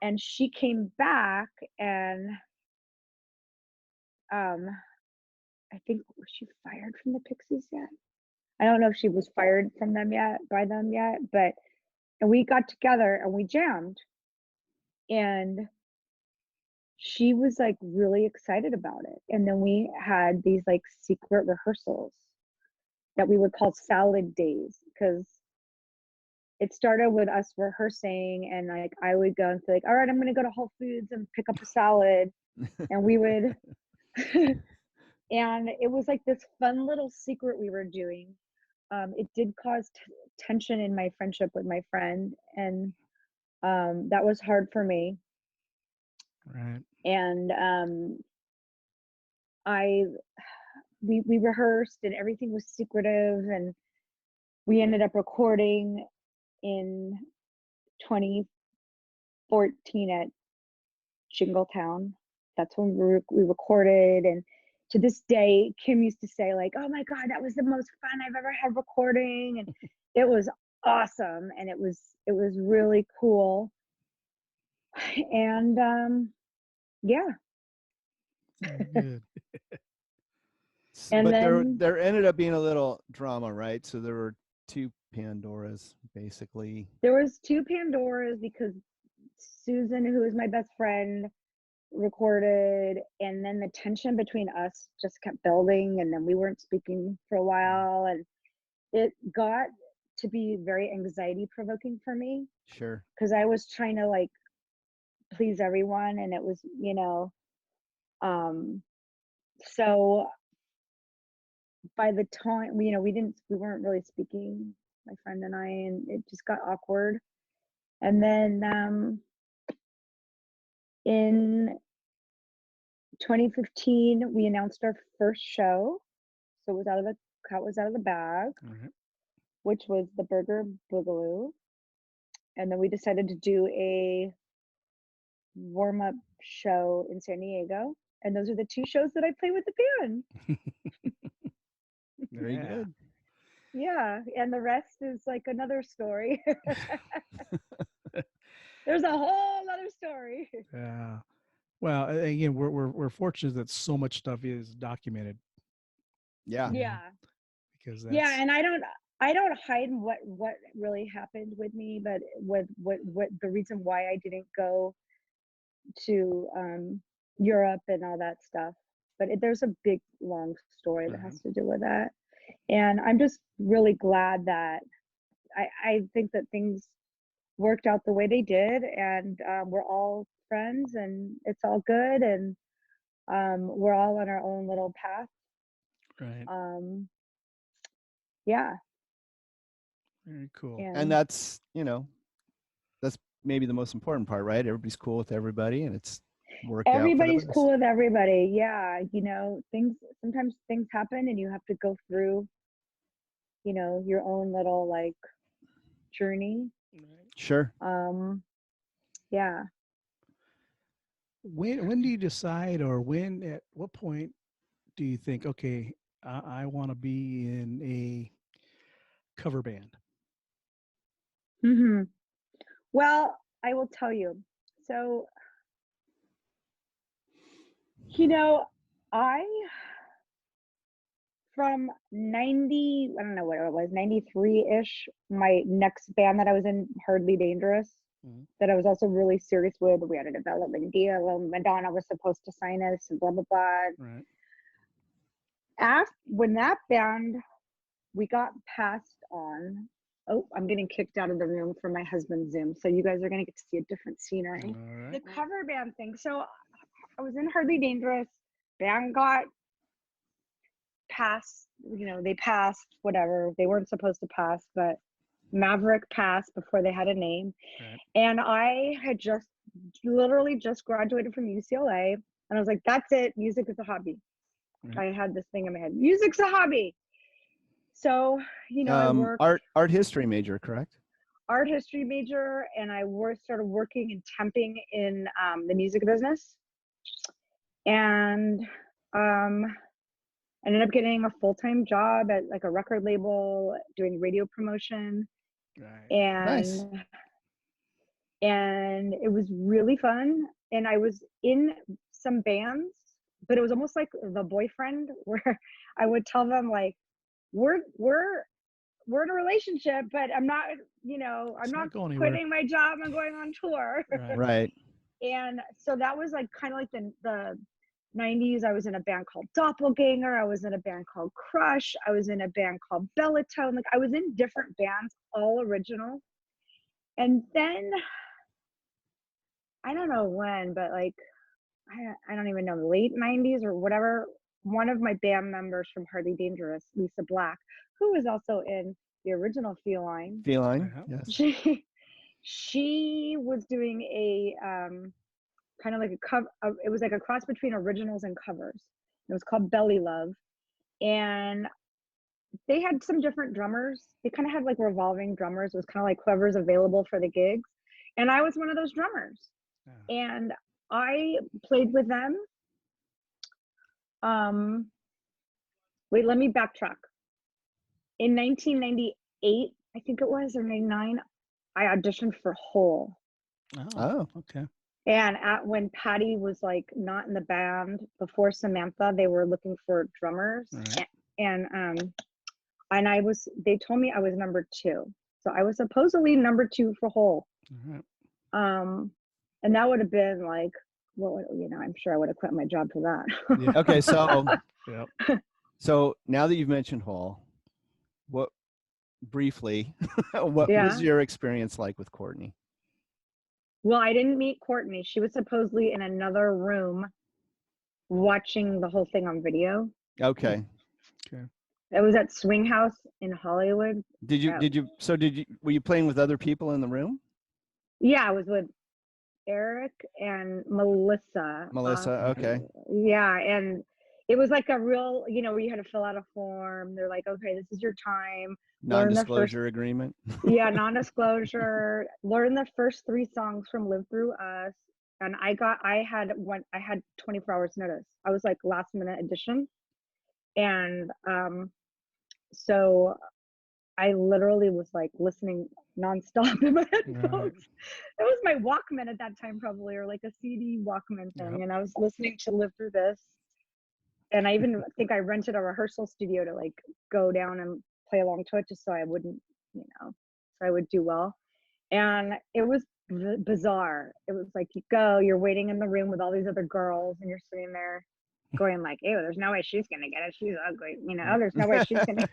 And she came back, and I think, was she fired from the Pixies yet? I don't know if she was fired from them by them yet, but and we got together and we jammed, and she was like really excited about it. And then we had these like secret rehearsals that we would call salad days, because it started with us rehearsing, and like I would go and say like, all right, I'm gonna go to Whole Foods and pick up a salad, and we would and it was like this fun little secret we were doing. It did cause tension in my friendship with my friend, and that was hard for me. Right. And we rehearsed, and everything was secretive, and we ended up recording in 2014 at Jingletown. That's when we recorded. And to this day, Kim used to say like, oh my God, that was the most fun I've ever had recording. And it was awesome. And it was really cool. And yeah. Good. And but then there ended up being a little drama, right? So there were two Pandoras, basically. there was two Pandoras because Susan, who is my best friend, recorded, and then the tension between us just kept building, and then we weren't speaking for a while, and it got to be very anxiety provoking for me. Sure. Because I was trying to like please everyone, and it was, so by the time we weren't really speaking, my friend and I, and it just got awkward. And then in 2015 we announced our first show, so the cat was out of the bag. Right. Which was the Burger Boogaloo. And then we decided to do a warm-up show in San Diego, and those are the two shows that I play with the band. Very Yeah. good. Yeah, and the rest is like another story. There's a whole other story. Yeah. Well, again, we're fortunate that so much stuff is documented. Yeah. Yeah. Because Yeah, and I don't hide what really happened with me, but what the reason why I didn't go to Europe and all that stuff. But there's a big long story that has to do with that. And I'm just really glad that I think that things worked out the way they did, and we're all friends, and it's all good, and we're all on our own little path. Right. Yeah. Very cool. And that's that's maybe the most important part, right? Everybody's cool with everybody, and it's worked out. Everybody's cool with everybody. Yeah, sometimes things happen, and you have to go through your own little like journey. Sure. Yeah. When do you decide, or at what point do you think, okay, I want to be in a cover band? Mm-hmm. Well, I will tell you. So, I from 90, I don't know what it was, 93-ish, my next band that I was in, Hardly Dangerous, that I was also really serious with, we had a development deal, and Madonna was supposed to sign us, and blah, blah, blah. Right. When that band, we got passed on. Oh, I'm getting kicked out of the room for my husband's Zoom, so you guys are going to get to see a different scenery. All right. The cover band thing. So I was in Hardly Dangerous. Band got passed. They passed, whatever. They weren't supposed to pass, but Maverick passed before they had a name. Right. And I had literally just graduated from UCLA, and I was like, that's it. Music is a hobby. Right. I had this thing in my head. Music's a hobby. So, I worked. Art history major, correct? Art history major, and I started working and temping in the music business, and ended up getting a full-time job at like a record label doing radio promotion. Right. And nice. And it was really fun, and I was in some bands, but it was almost like the boyfriend, where I would tell them like, we're we're in a relationship, but I'm not, I'm It's not not going anywhere. quitting my job and going on tour. Right. Right. And so that was like kind of like the 90s. I was in a band called Doppelganger. I was in a band called Crush. I was in a band called Bellatone. Like I was in different bands, all original. And then I don't know when, but like I don't even know, late 90s or whatever. One of my band members from Hardly Dangerous, Lisa Black, who was also in the original Feline. Feline. Yeah. Yes. She was doing a kind of like a cover. It was like a cross between originals and covers. It was called Belly Love, and they had some different drummers. They kind of had like revolving drummers. It was kind of like whoever's available for the gigs, and I was one of those drummers. Yeah. And I played with them. Wait, let me backtrack. In 1998, I think it was, or 99, I auditioned for Hole. Oh. Okay. And when Patty was like not in the band before Samantha, they were looking for drummers. Right. And they told me I was number 2. So I was supposedly number 2 for Hole. All right. And that would have been like, well, I'm sure I would have quit my job for that. Yeah. Okay. So, Yep. so now that you've mentioned Hall, what briefly, what Yeah. was your experience like with Courtney? Well, I didn't meet Courtney. She was supposedly in another room watching the whole thing on video. Okay. Okay. It was at Swing House in Hollywood. Were you playing with other people in the room? Yeah, I was with Eric and Melissa. Okay. Yeah, and it was like a real, where you had to fill out a form. They're like, okay, this is your time. Non-disclosure agreement. Yeah, non-disclosure. Learn the first 3 songs from Live Through Us. And I had 24 hours notice. I was like last minute addition. And so I literally was like listening nonstop in my headphones. Right. It was my Walkman at that time, probably, or like a CD Walkman thing. Yep. And I was listening to Live Through This. And I even think I rented a rehearsal studio to like go down and play along to it, just so I wouldn't, so I would do well. And it was bizarre. It was like, you're waiting in the room with all these other girls, and you're sitting there going like, ew, there's no way she's gonna get it. She's ugly. There's no way she's gonna,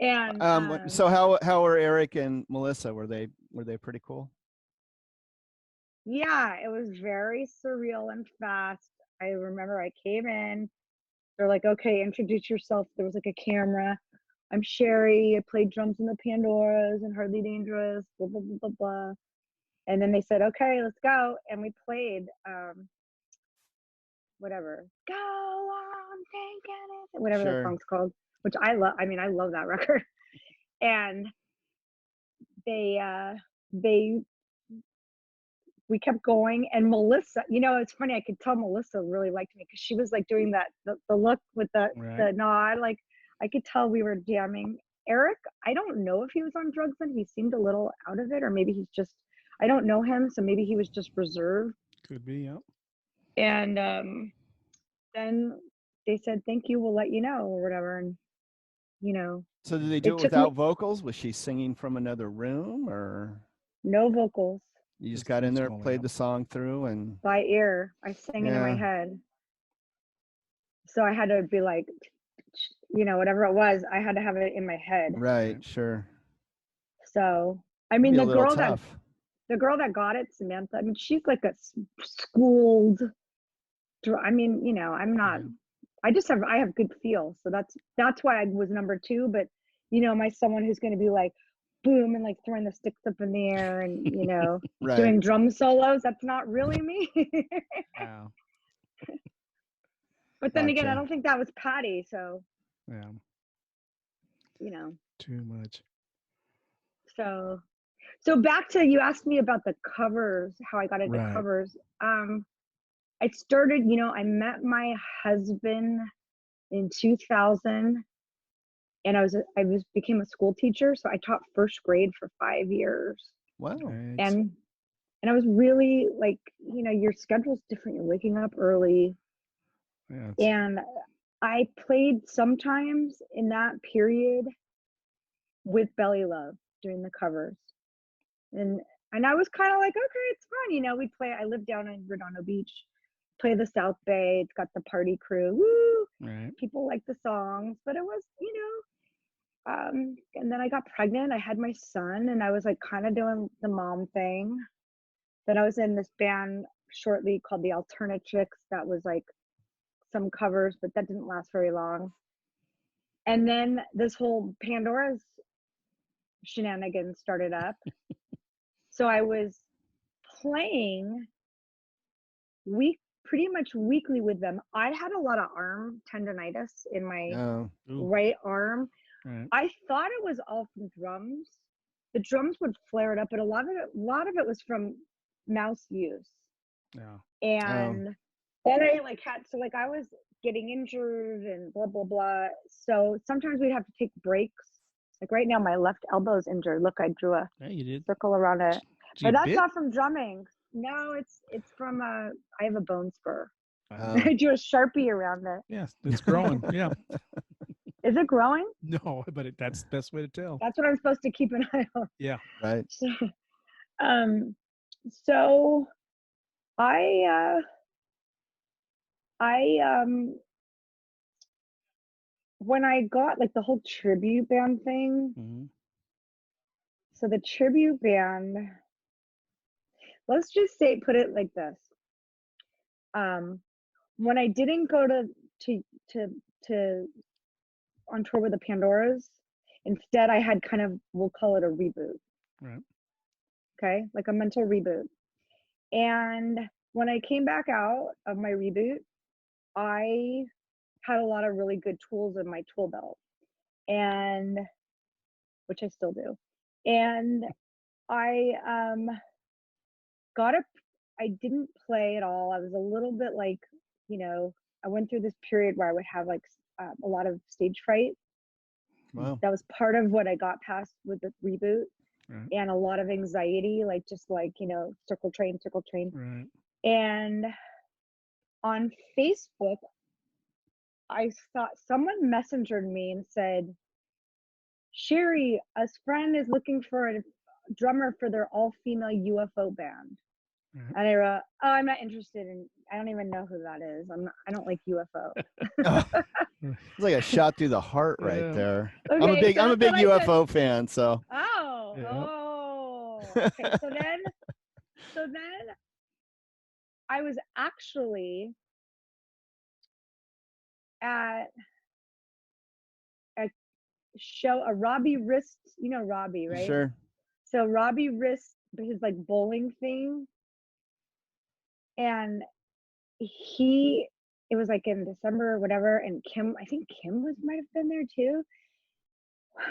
And so how were Eric and Melissa? Were they pretty cool? Yeah, it was very surreal and fast. I remember I came in, they're like, okay, introduce yourself. There was like a camera. I'm Sheri. I played drums in the Pandoras and Hardly Dangerous, blah, blah, blah, blah, blah. And then they said, okay, let's go. And we played whatever. Go on, thinking it. Whatever Sure. that song's called, which I love. I mean, I love that record. And we kept going, and Melissa, it's funny, I could tell Melissa really liked me because she was like doing that, the look with the nod, like I could tell we were jamming. Eric, I don't know if he was on drugs then. He seemed a little out of it, or maybe he's just, I don't know him, so maybe he was just reserved. Could be, yeah. And then they said, thank you, we'll let you know, or whatever. And So did they do it without vocals? Was she singing from another room, or no vocals? You just got in there, played the song through, and by ear. I sang it in my head. So I had to be like, whatever it was, I had to have it in my head. Right, sure. So, I mean, the girl that got it, Samantha, I mean, she's like a schooled, I mean, I'm not, I have good feel. So that's why I was number 2. But, am I someone who's going to be like, boom, and like throwing the sticks up in the air and, right. doing drum solos? That's not really me. Wow. But then again, I don't think that was Patty. So, yeah. Too much. So back to, you asked me about the covers, how I got into covers. I started, I met my husband in 2000, and I became a school teacher. So I taught first grade for 5 years. Wow. Nice. And I was really like, your schedule's different. You're waking up early. Yeah, and I played sometimes in that period with Belly Love doing the covers. And I was kind of like, okay, it's fun. You know, we'd play. I lived down in Redondo Beach, play the South Bay. It's got the party crew. Woo! Right. People like the songs, but it was, and then I got pregnant. I had my son, and I was like kind of doing the mom thing. Then I was in this band shortly called the Alternate Chicks. That was like some covers, but that didn't last very long. And then this whole Pandoras shenanigans started up. So I was playing pretty much weekly with them. I had a lot of arm tendonitis in my right arm. Right. I thought it was all from drums. The drums would flare it up, but a lot of it was from mouse use. Yeah. And then I was getting injured and blah blah blah. So sometimes we'd have to take breaks. Like right now, my left elbow's injured. Look, I drew a circle around it. But that's not from drumming. No, it's from I have a bone spur. I drew a Sharpie around it. Yeah, it's growing. Yeah. Is it growing? No, but that's the best way to tell. That's what I'm supposed to keep an eye on. Yeah. Right. So I when I got like the whole tribute band thing. Mm-hmm. So the tribute band, let's just put it like this. When I didn't go to on tour with the Pandoras, instead I had kind of, we'll call it a reboot. Right. Okay, like a mental reboot. And when I came back out of my reboot, I had a lot of really good tools in my tool belt, and which I still do. And I I didn't play at all. I was a little bit like, I went through this period where I would have like a lot of stage fright. Wow. That was part of what I got past with the reboot. Right. And a lot of anxiety, like just like, circle train. Right. And on Facebook, I thought someone messengered me and said, Sheri, a friend is looking for a drummer for their all-female UFO band. Right. And I wrote, oh, I'm not interested I don't even know who that is. I don't like UFO. It's like a shot through the heart right there. Okay, I'm a big UFO fan, so. Okay. So then I was actually at a Robbie Wrist, Robbie, right? Sure. So Robbie Wrist, his like bowling thing, and it was like in December or whatever, and I think Kim might have been there too.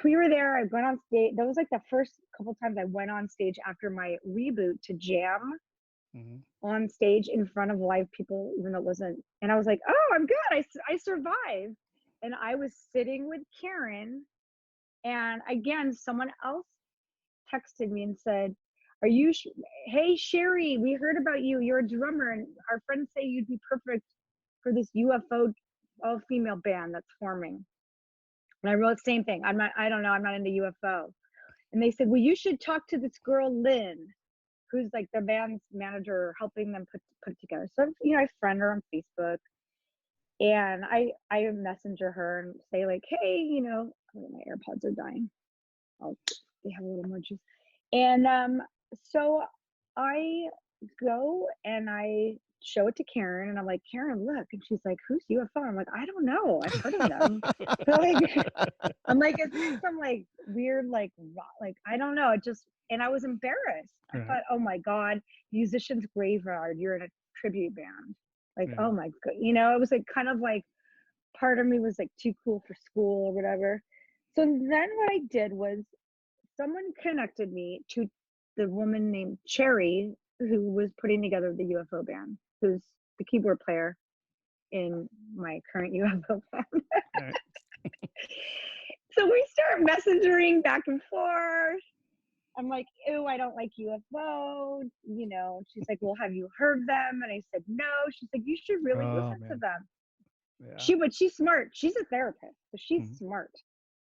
We were there. I went on stage. That was like the first couple times I went on stage after my reboot to jam on stage in front of live people, even though it wasn't. And I was like, oh, I'm good. I survived. And I was sitting with Karen, and again, someone else texted me and said, hey, Sheri, we heard about you. You're a drummer, and our friends say you'd be perfect for this UFO all-female band that's forming. And I wrote the same thing. I don't know. I'm not into UFO. And they said, well, you should talk to this girl, Lynn, who's like the band's manager, helping them put it together. So, I friend her on Facebook, and I messenger her and say like, hey, my AirPods are dying. They have a little more juice. And so I go and I show it to Karen, and I'm like, Karen, look. And she's like, who's UFO? I'm like, I don't know. I've heard of them. I'm like, is this some like weird, like I don't know. And I was embarrassed. I thought, oh my God, Musicians Graveyard, you're in a tribute band. Like, oh my God. It was like kind of like part of me was like too cool for school or whatever. So then what I did was someone connected me to the woman named Sheri, who was putting together the UFO band, who's the keyboard player in my current UFO band. Right. So we start messengering back and forth. I'm like, ew, I don't like UFO. She's like, well, have you heard them? And I said, no. She's like, you should really listen to them. Yeah. But she's smart. She's a therapist, so she's Mhm. smart.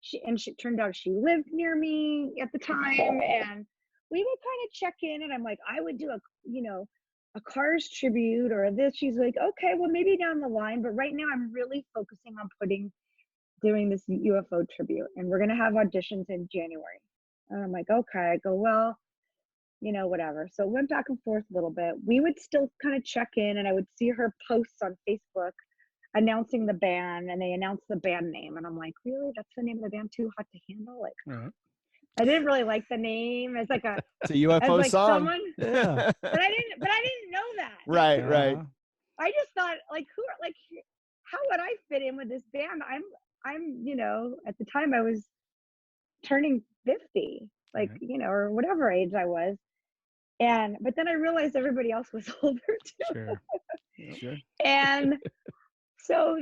She turned out she lived near me at the time, and we would kind of check in, and I'm like, I would do a Cars tribute or this. She's like, okay, well maybe down the line, but right now I'm really focusing on doing this UFO tribute, and we're gonna have auditions in January. And I'm like, okay. I go, well, whatever. So it went back and forth a little bit. We would still kind of check in, and I would see her posts on Facebook announcing the band, and they announced the band name, and I'm like, really? That's the name of the band? Too Hot to Handle? Like, Right. I didn't really like the name as like It's a UFO like song. someone, Yeah. but I didn't know that. Right. I just thought, like, how would I fit in with this band? I'm at the time I was turning 50, like, Right. or whatever age I was. But then I realized everybody else was older too. Sure. Sure. And so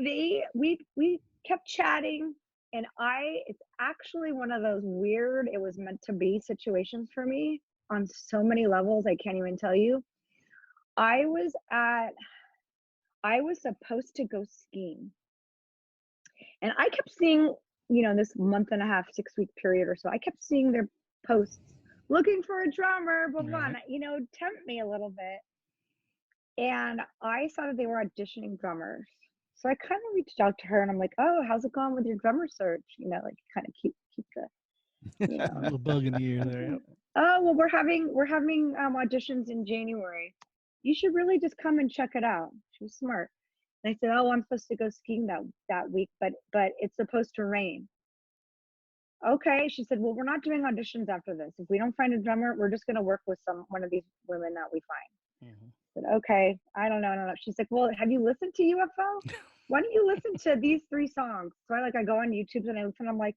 we kept chatting, and it's actually one of those weird, it was meant to be situations for me on so many levels I can't even tell you. I was supposed to go skiing, and I kept seeing, this month and a half, 6-week period or so, I kept seeing their posts looking for a drummer, blah blah, Right. and, tempt me a little bit. And I saw that they were auditioning drummers. So I kind of reached out to her, and I'm like, oh, how's it going with your drummer search? Like kind of keep the, A little bug in the ear there. Yep. oh, well, we're having auditions in January. You should really just come and check it out. She was smart. And I said, oh, I'm supposed to go skiing that week, but it's supposed to rain. Okay. She said, well, we're not doing auditions after this. If we don't find a drummer, we're just going to work with one of these women that we find. Mhm. I said, okay, I don't know. She's like, well, have you listened to UFO? Why don't you listen to these 3 songs? So I go on YouTube and I listen. I'm like,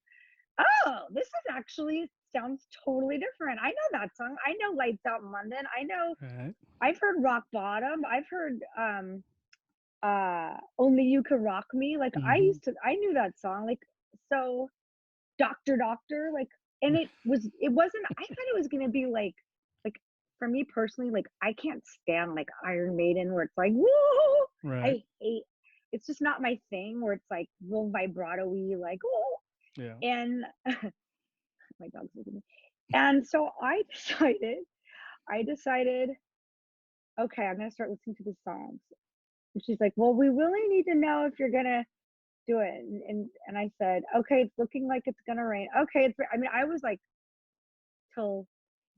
oh, this is actually sounds totally different. I know that song. I know Lights Out in London. I know. Right. I've heard Rock Bottom. I've heard Only You Could Rock Me. Like I knew that song. Like, so Doctor, like, and it wasn't, I thought it was gonna be like for me personally, like I can't stand like Iron Maiden where it's like, whoa, Right. I hate, it's just not my thing, where it's like real vibrato-y, like, oh. Yeah. And my dog's looking at me. And so I decided, okay, I'm gonna start listening to the songs. And she's like, well, we really need to know if you're gonna do it. And I said, okay, it's looking like it's gonna rain. Okay, I was like till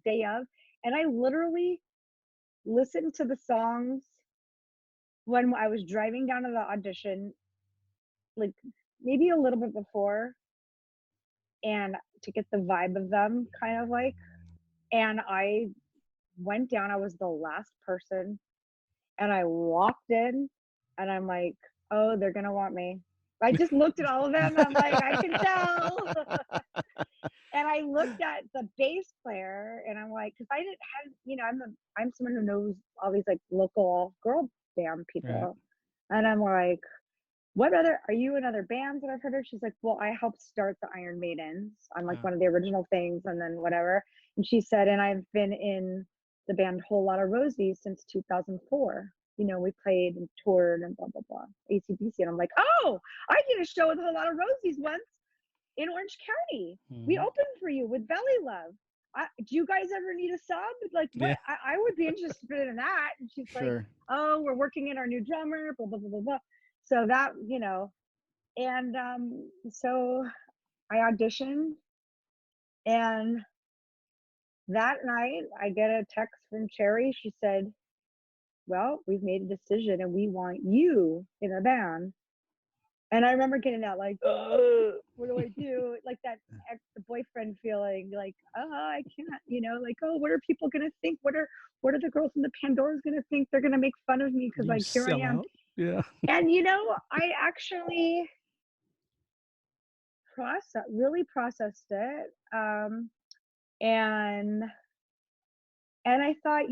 day of, and I literally listened to the songs when I was driving down to the audition, like maybe a little bit before, and to get the vibe of them, kind of like. And I went down. I was the last person, and I walked in, and I'm like, oh, they're gonna want me. I just looked at all of them, and I'm like, I can tell. And I looked at the bass player, and I'm like, because I didn't have, I'm someone who knows all these like local girl band people, right. And I'm like, are you in other bands that I've heard of? She's like, well, I helped start the Iron Maidens on like one of the original things, and then whatever. And she said, and I've been in the band Lotta Rosies since 2004. We played and toured and blah blah blah, AC/DC. And I'm like, oh, I did a show with Lotta Rosies once in Orange County. We opened for you with Belly Love. Do you guys ever need a sub? Like, what? Yeah. I would be interested in that. And she's Sure. like, oh, we're working in our new drummer, blah blah blah blah blah. So that, and so I auditioned, and that night I get a text from Sheri. She said, well, we've made a decision and we want you in a band. And I remember getting that, like, what do I do? Like that ex-boyfriend feeling, like, I can't, like, oh, what are people gonna think? What are the girls from the Pandoras gonna think? They're gonna make fun of me because, like, here I am. Out. Yeah. And I actually really processed it, and I thought,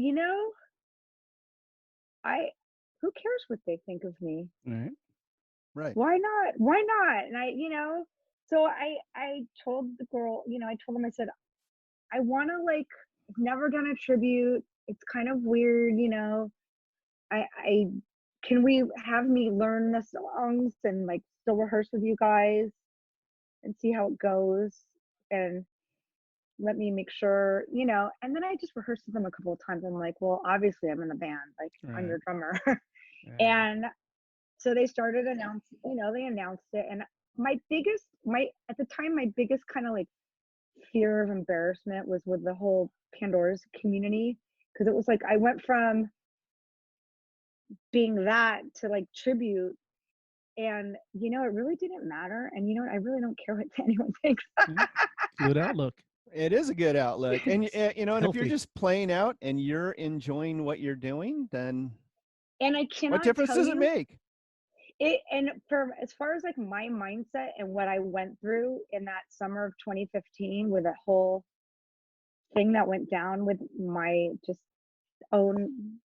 who cares what they think of me? Right. Why not? And I, so I told the girl, I told them, I said, I want to, like, I've never done a tribute. It's kind of weird, I can we have me learn the songs and like still rehearse with you guys and see how it goes, and let me make sure, you know. And then I just rehearsed with them a couple of times. I'm like, well, obviously I'm in the band, like I'm your drummer. Yeah. And so they started announcing, you know, they announced it. And at the time, my biggest kind of like fear of embarrassment was with the whole Pandoras community, because it was like I went from being that to like tribute, and you know, it really didn't matter. And you know what, I really don't care what anyone thinks. Good outlook. It is a good outlook, and you know, and if you're Healthy. just playing out and you're enjoying what you're doing, then And I cannot what difference tell does you it make? it. And for as far as like my mindset and what I went through in that summer of 2015 with that whole thing that went down with my just own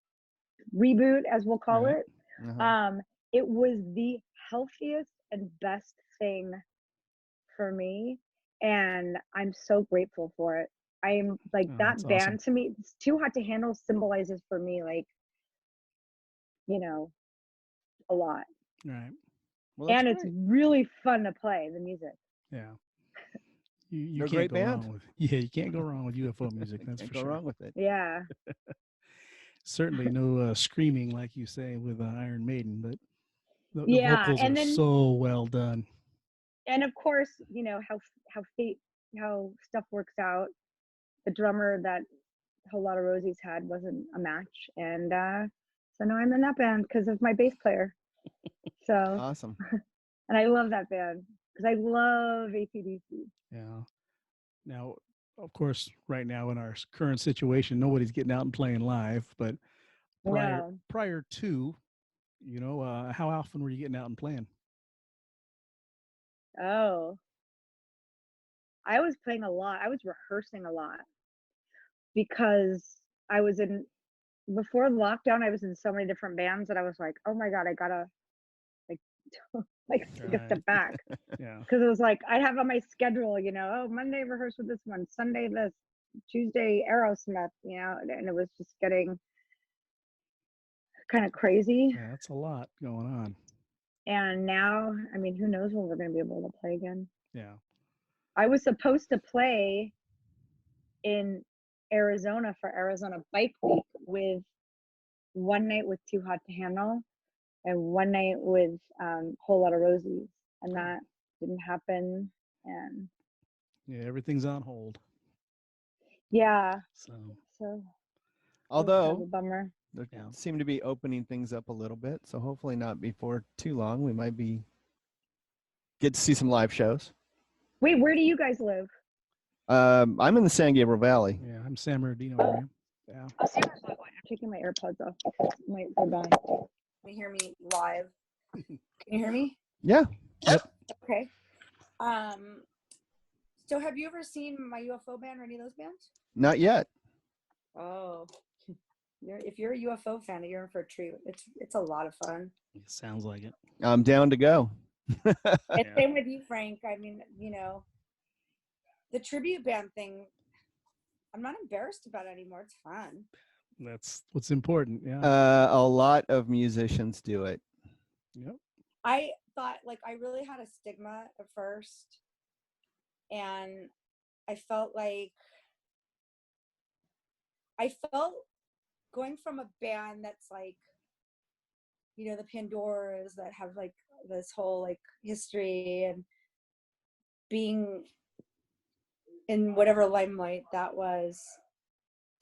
reboot, as we'll call Right. it, it was the healthiest and best thing for me, and I'm so grateful for it. I'm like, Oh, that that's band awesome. to me, it's Too Hot to Handle symbolizes for me, like, you know, a lot. Right. Well, that's And it's great. really fun to play the music. Yeah. You They're a can't great go band. wrong with you can't go wrong with UFO music, that's Can't for go sure. wrong with it. Yeah. Certainly no screaming like you say with Iron Maiden, but the Yeah. vocals And are then, so well done. and of course, you know, how stuff works out. The drummer that Lotta Rosies had wasn't a match. And so now I'm in that band because of my bass player. So, Awesome. and I love that band because I love AC/DC. Yeah. Now, of course, right now in our current situation, nobody's getting out and playing live, but No. prior to, you know, how often were you getting out and playing? Oh, I was playing a lot. I was rehearsing a lot because I was in, before lockdown, I was in so many different bands that I was like, oh my God, I gotta like, like take a step back. Yeah. Because it was like, I'd have on my schedule, you know, oh, Monday rehearse with this one, Sunday this, Tuesday Aerosmith, you know, and it was just getting kind of crazy. Yeah, that's a lot going on. And now, I mean, who knows when we're going to be able to play again. Yeah. I was supposed to play in Arizona for Arizona Bike Week with one night with Too Hot to Handle and one night with Whole Lotta Rosies, and that didn't happen. And Yeah, everything's on hold. yeah, So so kind of Although a bummer. they Yeah. seem to be opening things up a little bit, so hopefully not before too long. We might get to see some live shows. Wait, where do you guys live? I'm in the San Gabriel Valley. yeah, I'm San Bernardino area. Yeah. Oh, Sarah's not going. I'm taking my AirPods off because my they're dying. Can you hear me live? Can you hear me? Yeah. Yep. Okay. So have you ever seen my UFO band or any of those bands? Not yet. Oh, if you're a UFO fan, you're in for a treat. It's a lot of fun. It sounds like it. I'm down to go. And Yeah. same with you, Frank. I mean, you know, the tribute band thing, I'm not embarrassed about it anymore. It's fun. That's what's important. Yeah. A lot of musicians do it. Yep. I thought, like, I really had a stigma at first, and I felt going from a band that's like, you know, the Pandoras that have like this whole like history and being in whatever limelight that was,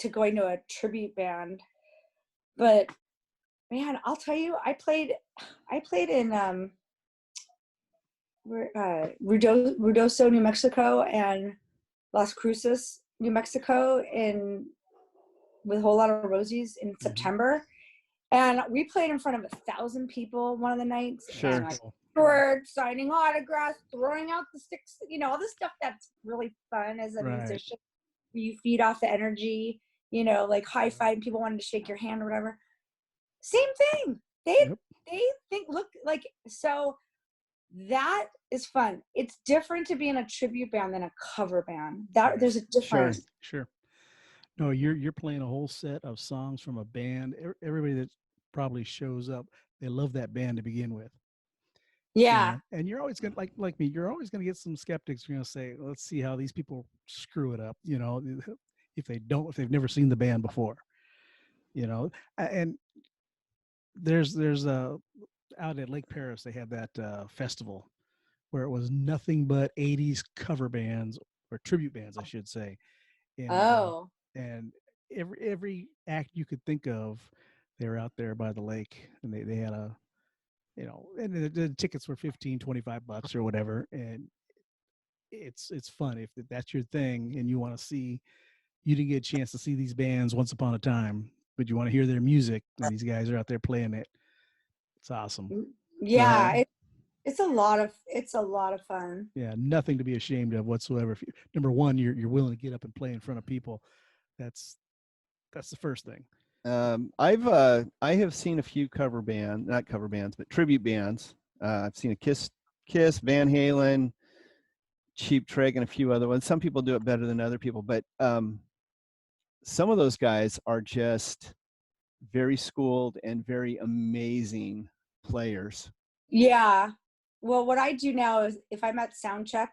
to going to a tribute band. But man, I'll tell you, I played in Ruidoso, New Mexico, and Las Cruces, New Mexico, with Whole Lotta Rosies in September, and we played in front of 1,000 people one of the nights. Sure. And like, we're signing autographs, throwing out the sticks, you know, all the stuff that's really fun as a musician. You feed off the energy, you know, like high five, people wanted to shake your hand or whatever. Same thing. They think, look, like, so that is fun. It's different to be in a tribute band than a cover band. There's a difference. Sure. No, you're playing a whole set of songs from a band. Everybody that probably shows up, they love that band to begin with. Yeah. And you're always gonna like me. You're always gonna get some skeptics. You're gonna say, "Let's see how these people screw it up." If they've never seen the band before. And there's out at Lake Paris they have that festival where it was nothing but 80s cover bands or tribute bands, I should say. And every act you could think of, they were out there by the lake, and they had a, and the tickets were $15-$25 or whatever, and it's fun if that's your thing and you want to see. You didn't get a chance to see these bands once upon a time, but you want to hear their music, and these guys are out there playing it. It's awesome. Yeah, it's a lot of fun. Yeah, nothing to be ashamed of whatsoever. If number one, you're willing to get up and play in front of people. That's the first thing. I have seen a few not cover bands, but tribute bands. I've seen a Kiss, Van Halen, Cheap Trick, and a few other ones. Some people do it better than other people, but some of those guys are just very schooled and very amazing players. Yeah. Well, what I do now is if I'm at soundcheck,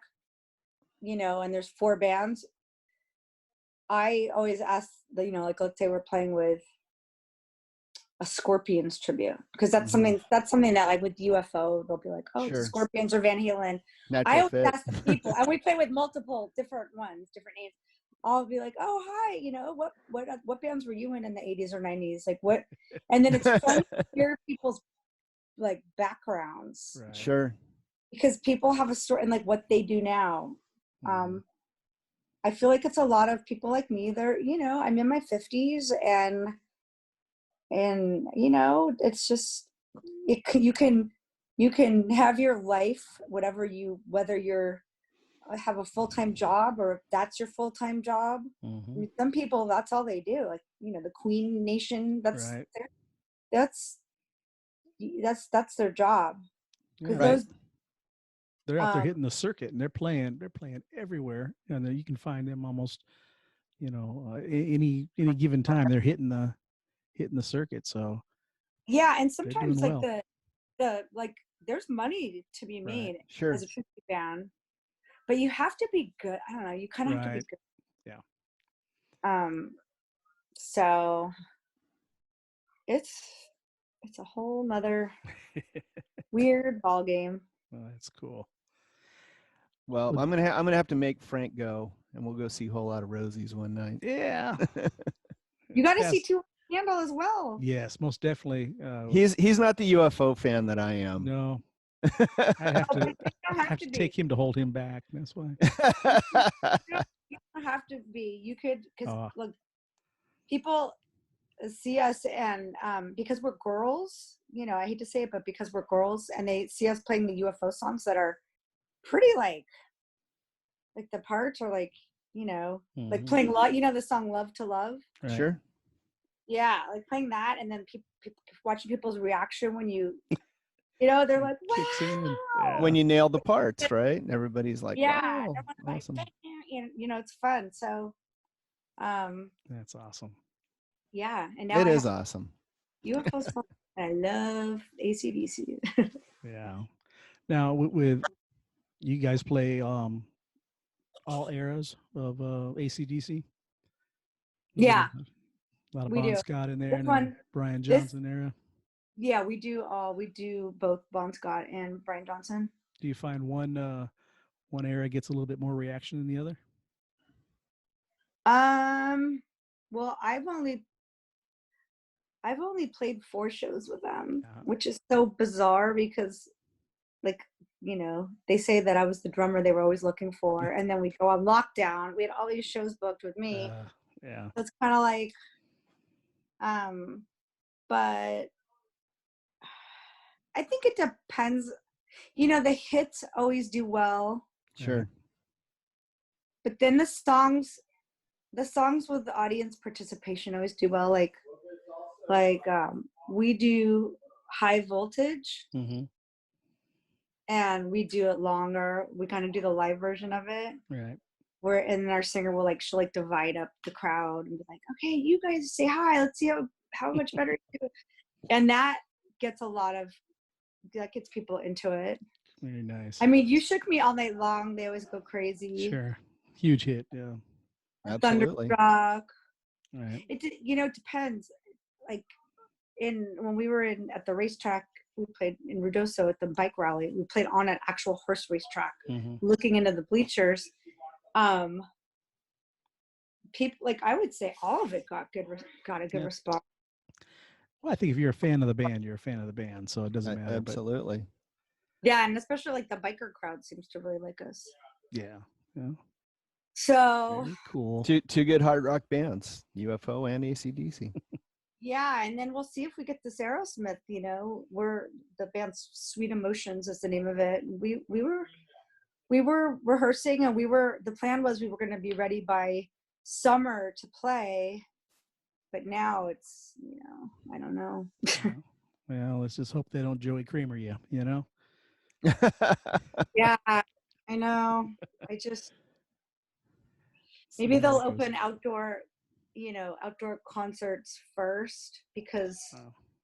and there's 4 bands, I always ask like let's say we're playing with a Scorpions tribute, because that's something that like with UFO they'll be like, oh, Sure. It's Scorpions or Van Halen. Natural I always fit. ask the people, and we play with multiple different ones, different names. I'll be like, oh hi, what bands were you in the 80s or 90s? Like what? And then it's fun to hear people's like backgrounds. Right. Sure. Because people have a story and like what they do now. I feel like it's a lot of people like me. They're, I'm in my 50s and it's just, you can have your life, whether you're have a full-time job or if that's your full-time job. Mm-hmm. I mean, some people, that's all they do. Like, the Queen Nation, that's their job. Yeah. Right. They're out there hitting the circuit, and they're playing everywhere, and you can find them almost, any given time they're hitting the circuit. So yeah, and sometimes like well. the like there's money to be made Right. Sure. as a tribute band, but you have to be good. I don't know, you kind of have to be good. Yeah. So it's a whole nother weird ball game. Well, that's cool. Well, I'm gonna have to make Frank go, and we'll go see Whole Lotta Rosies one night. Yeah. You got to see Two Handle as well. Yes, most definitely. He's not the UFO fan that I am. No. I have to take him to hold him back. That's why. You don't have to be. You could, because look, people see us and because we're girls, I hate to say it, but because we're girls and they see us playing the UFO songs that are pretty like the parts are like, like playing the song Love to Love. Right. Sure. Yeah, like playing that, and then people watching people's reaction when they're like, wow. Yeah. When you nail the parts, right? And everybody's like, yeah, wow, awesome. like, it's fun. So, that's awesome. Yeah, and now it is awesome. UFO's fun. I love AC/DC. Yeah. Now with you guys play all eras of AC/DC. Yeah. A lot of we Bon do. Scott in there and Brian Johnson era. Yeah, we do both Bon Scott and Brian Johnson. Do you find one era gets a little bit more reaction than the other? Well, I've only played 4 shows with them, which is so bizarre because they say that I was the drummer they were always looking for, and then we go on lockdown. We had all these shows booked with me. Yeah. So it's kind of like, but I think it depends. The hits always do well. Sure. But then the songs with the audience participation always do well. Like we do High Voltage. Mm-hmm. And we do it longer. We kind of do the live version of it. Right. And our singer will she'll divide up the crowd and be like, okay, you guys say hi. Let's see how much better you do. And that gets people into it. Very nice. I mean, You Shook Me All Night Long, they always go crazy. Sure. Huge hit, yeah. Absolutely. Thunderstruck. Right. It depends. Like when we were at the racetrack, we played in Ruidoso at the bike rally. We played on an actual horse racetrack, looking into the bleachers. People, like, I would say all of it got a good response. Well, I think if you're a fan of the band, you're a fan of the band, so it doesn't matter. Absolutely. Yeah, and especially like the biker crowd seems to really like us. Yeah. So very cool. Two good hard rock bands, UFO and AC/DC. Yeah, and then we'll see if we get this Aerosmith. We're the band's Sweet Emotions is the name of it. We were rehearsing, and the plan was we were going to be ready by summer to play, but now it's I don't know. Well, let's just hope they don't Joey Kramer you. Yeah, I know. Maybe they'll open outdoor concerts first, because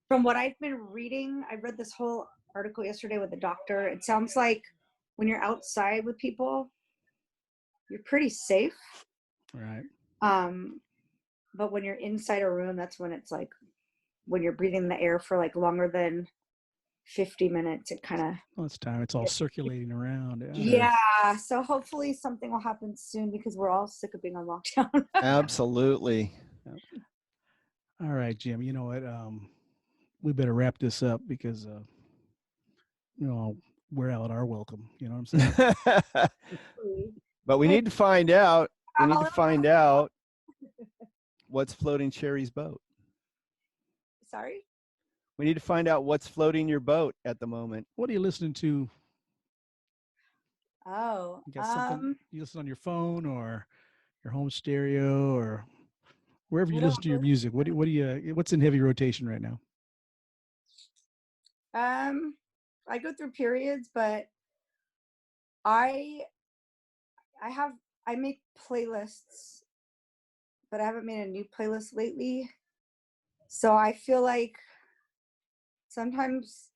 from what I've been reading, I read this whole article yesterday with a doctor. It sounds like when you're outside with people, you're pretty safe. Right. But when you're inside a room, that's when it's like, when you're breathing the air for like longer than 50 minutes, it kind of... Well, it's time. It's all circulating around. Yeah. So hopefully something will happen soon, because we're all sick of being on lockdown. Absolutely. All right, Jim, you know what? We better wrap this up, because, we're out our welcome. You know what I'm saying? But we need to find out. What's floating Sheri's boat. Sorry? We need to find out what's floating your boat at the moment. What are you listening to? Oh, you got something you listen on your phone or your home stereo or wherever you listen to your music? What's in heavy rotation right now? I go through periods, but I make playlists, but I haven't made a new playlist lately. So I feel like sometimes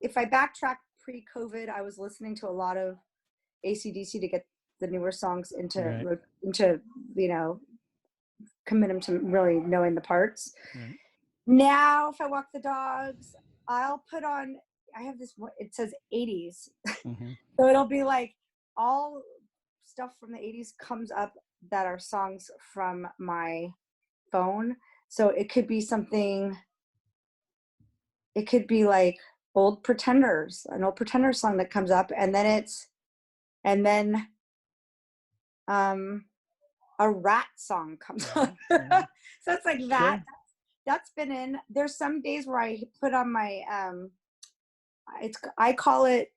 if I backtrack pre-COVID, I was listening to a lot of AC/DC to get the newer songs into commit them to really knowing the parts. Right. Now, if I walk the dogs, I'll put on, I have this one, it says 80s. So it'll be like all stuff from the 80s comes up that are songs from my phone. So it could be like old Pretenders, an old Pretenders song that comes up, and then a Rat song comes on. So it's like that. Sure. That's been in. There's some days where I put on my I think I call it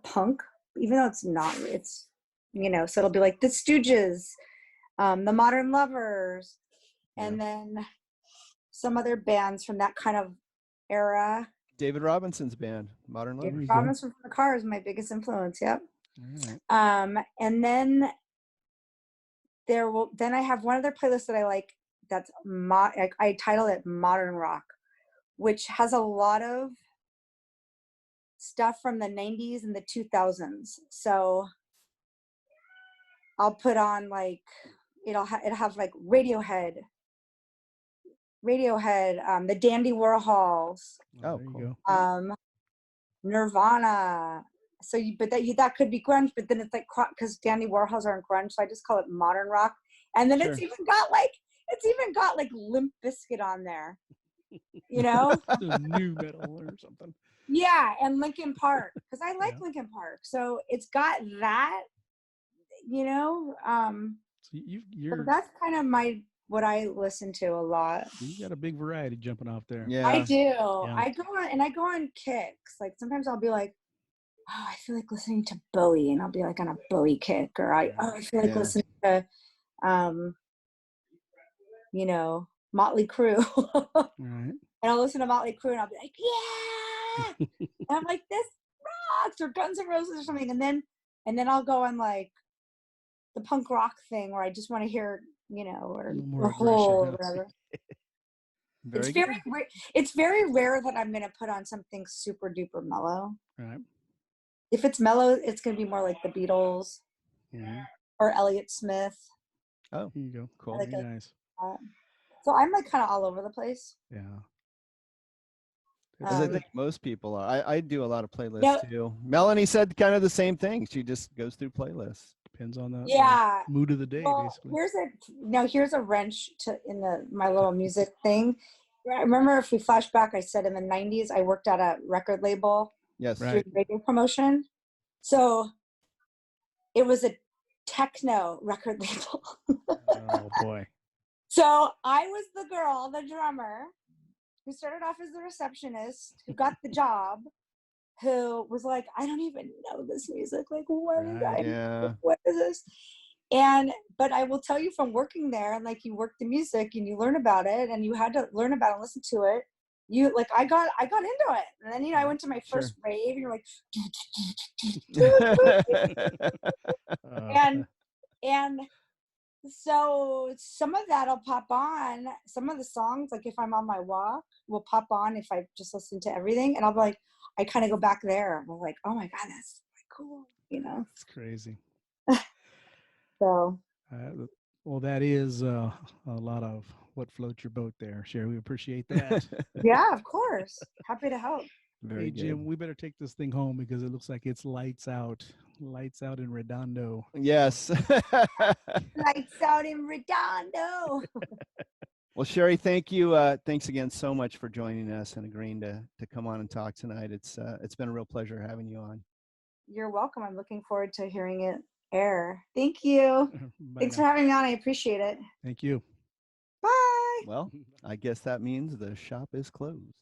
punk, even though it's not. It's so it'll be like the Stooges, the Modern Lovers, and then some other bands from that kind of era. David Robinson's band, Modern Lovers. David Robinson from the Cars, my biggest influence. Yep. Right. And then I have one other playlist that I like. That's I title it Modern Rock, which has a lot of stuff from the 90s and the 2000s. So I'll put on like it'll have like Radiohead, the Dandy Warhols. Oh, cool. Nirvana. So that could be grunge, but then it's like, because Dandy Warhols aren't grunge, so I just call it modern rock. And then it's even got like Limp Bizkit on there, new metal or something. Yeah, and Linkin Park, because I like Linkin Park, so it's got that, So so that's kind of what I listen to a lot. You got a big variety jumping off there. Yeah, I do. Yeah. I go on kicks. Like sometimes I'll be like, oh, I feel like listening to Bowie, and I'll be like on a Bowie kick, or I feel like listening to, Motley Crue. Right. And I'll listen to Motley Crue, and I'll be like, yeah, and I'm like, this rocks, or Guns N' Roses or something, and then I'll go on like the punk rock thing where I just want to hear, or Hole or whatever. Very It's good. it's very rare that I'm going to put on something super duper mellow. Right. If it's mellow, it's going to be more like the Beatles or Elliott Smith. Oh, Here you go. cool. Like Very nice. So I'm like kind of all over the place. Yeah. As I Um, think most people are. I do a lot of playlists No. too. Melanie said kind of the same thing. She just goes through playlists. Depends on the Yeah. mood of the day, Well, basically. here's a wrench in my little music thing. I remember, if we flash back, I said in the 90s, I worked at a record label Yes. Right. doing radio promotion. So it was a techno record label. Oh boy. So I was the girl, the drummer, who started off as the receptionist, who got the job, who was like, I don't even know this music. Like, what is Right. Yeah. what is this? But I will tell you, from working there, and like, you work the music and you learn about it, and you had to learn about it and listen to it. You like, I got into it. And then, I went to my first rave, and you're like, and so some of that'll pop on. Some of the songs, like if I'm on my walk, will pop on if I just listen to everything, and I'll be like, I kind of go back there. I'm like, oh my God, that's cool, It's crazy. So well, that is a lot of what floats your boat there, Sheri. We appreciate that. yeah, of course, happy to help. Very Hey, good. Jim, we better take this thing home because it looks like it's lights out in Redondo. Yes. Lights out in Redondo. Well, Sheri, thank you. Thanks again so much for joining us and agreeing to come on and talk tonight. It's been a real pleasure having you on. You're welcome. I'm looking forward to hearing it air. Thank you. Thanks for having me on. I appreciate it. Thank you. Bye. Well, I guess that means the shop is closed.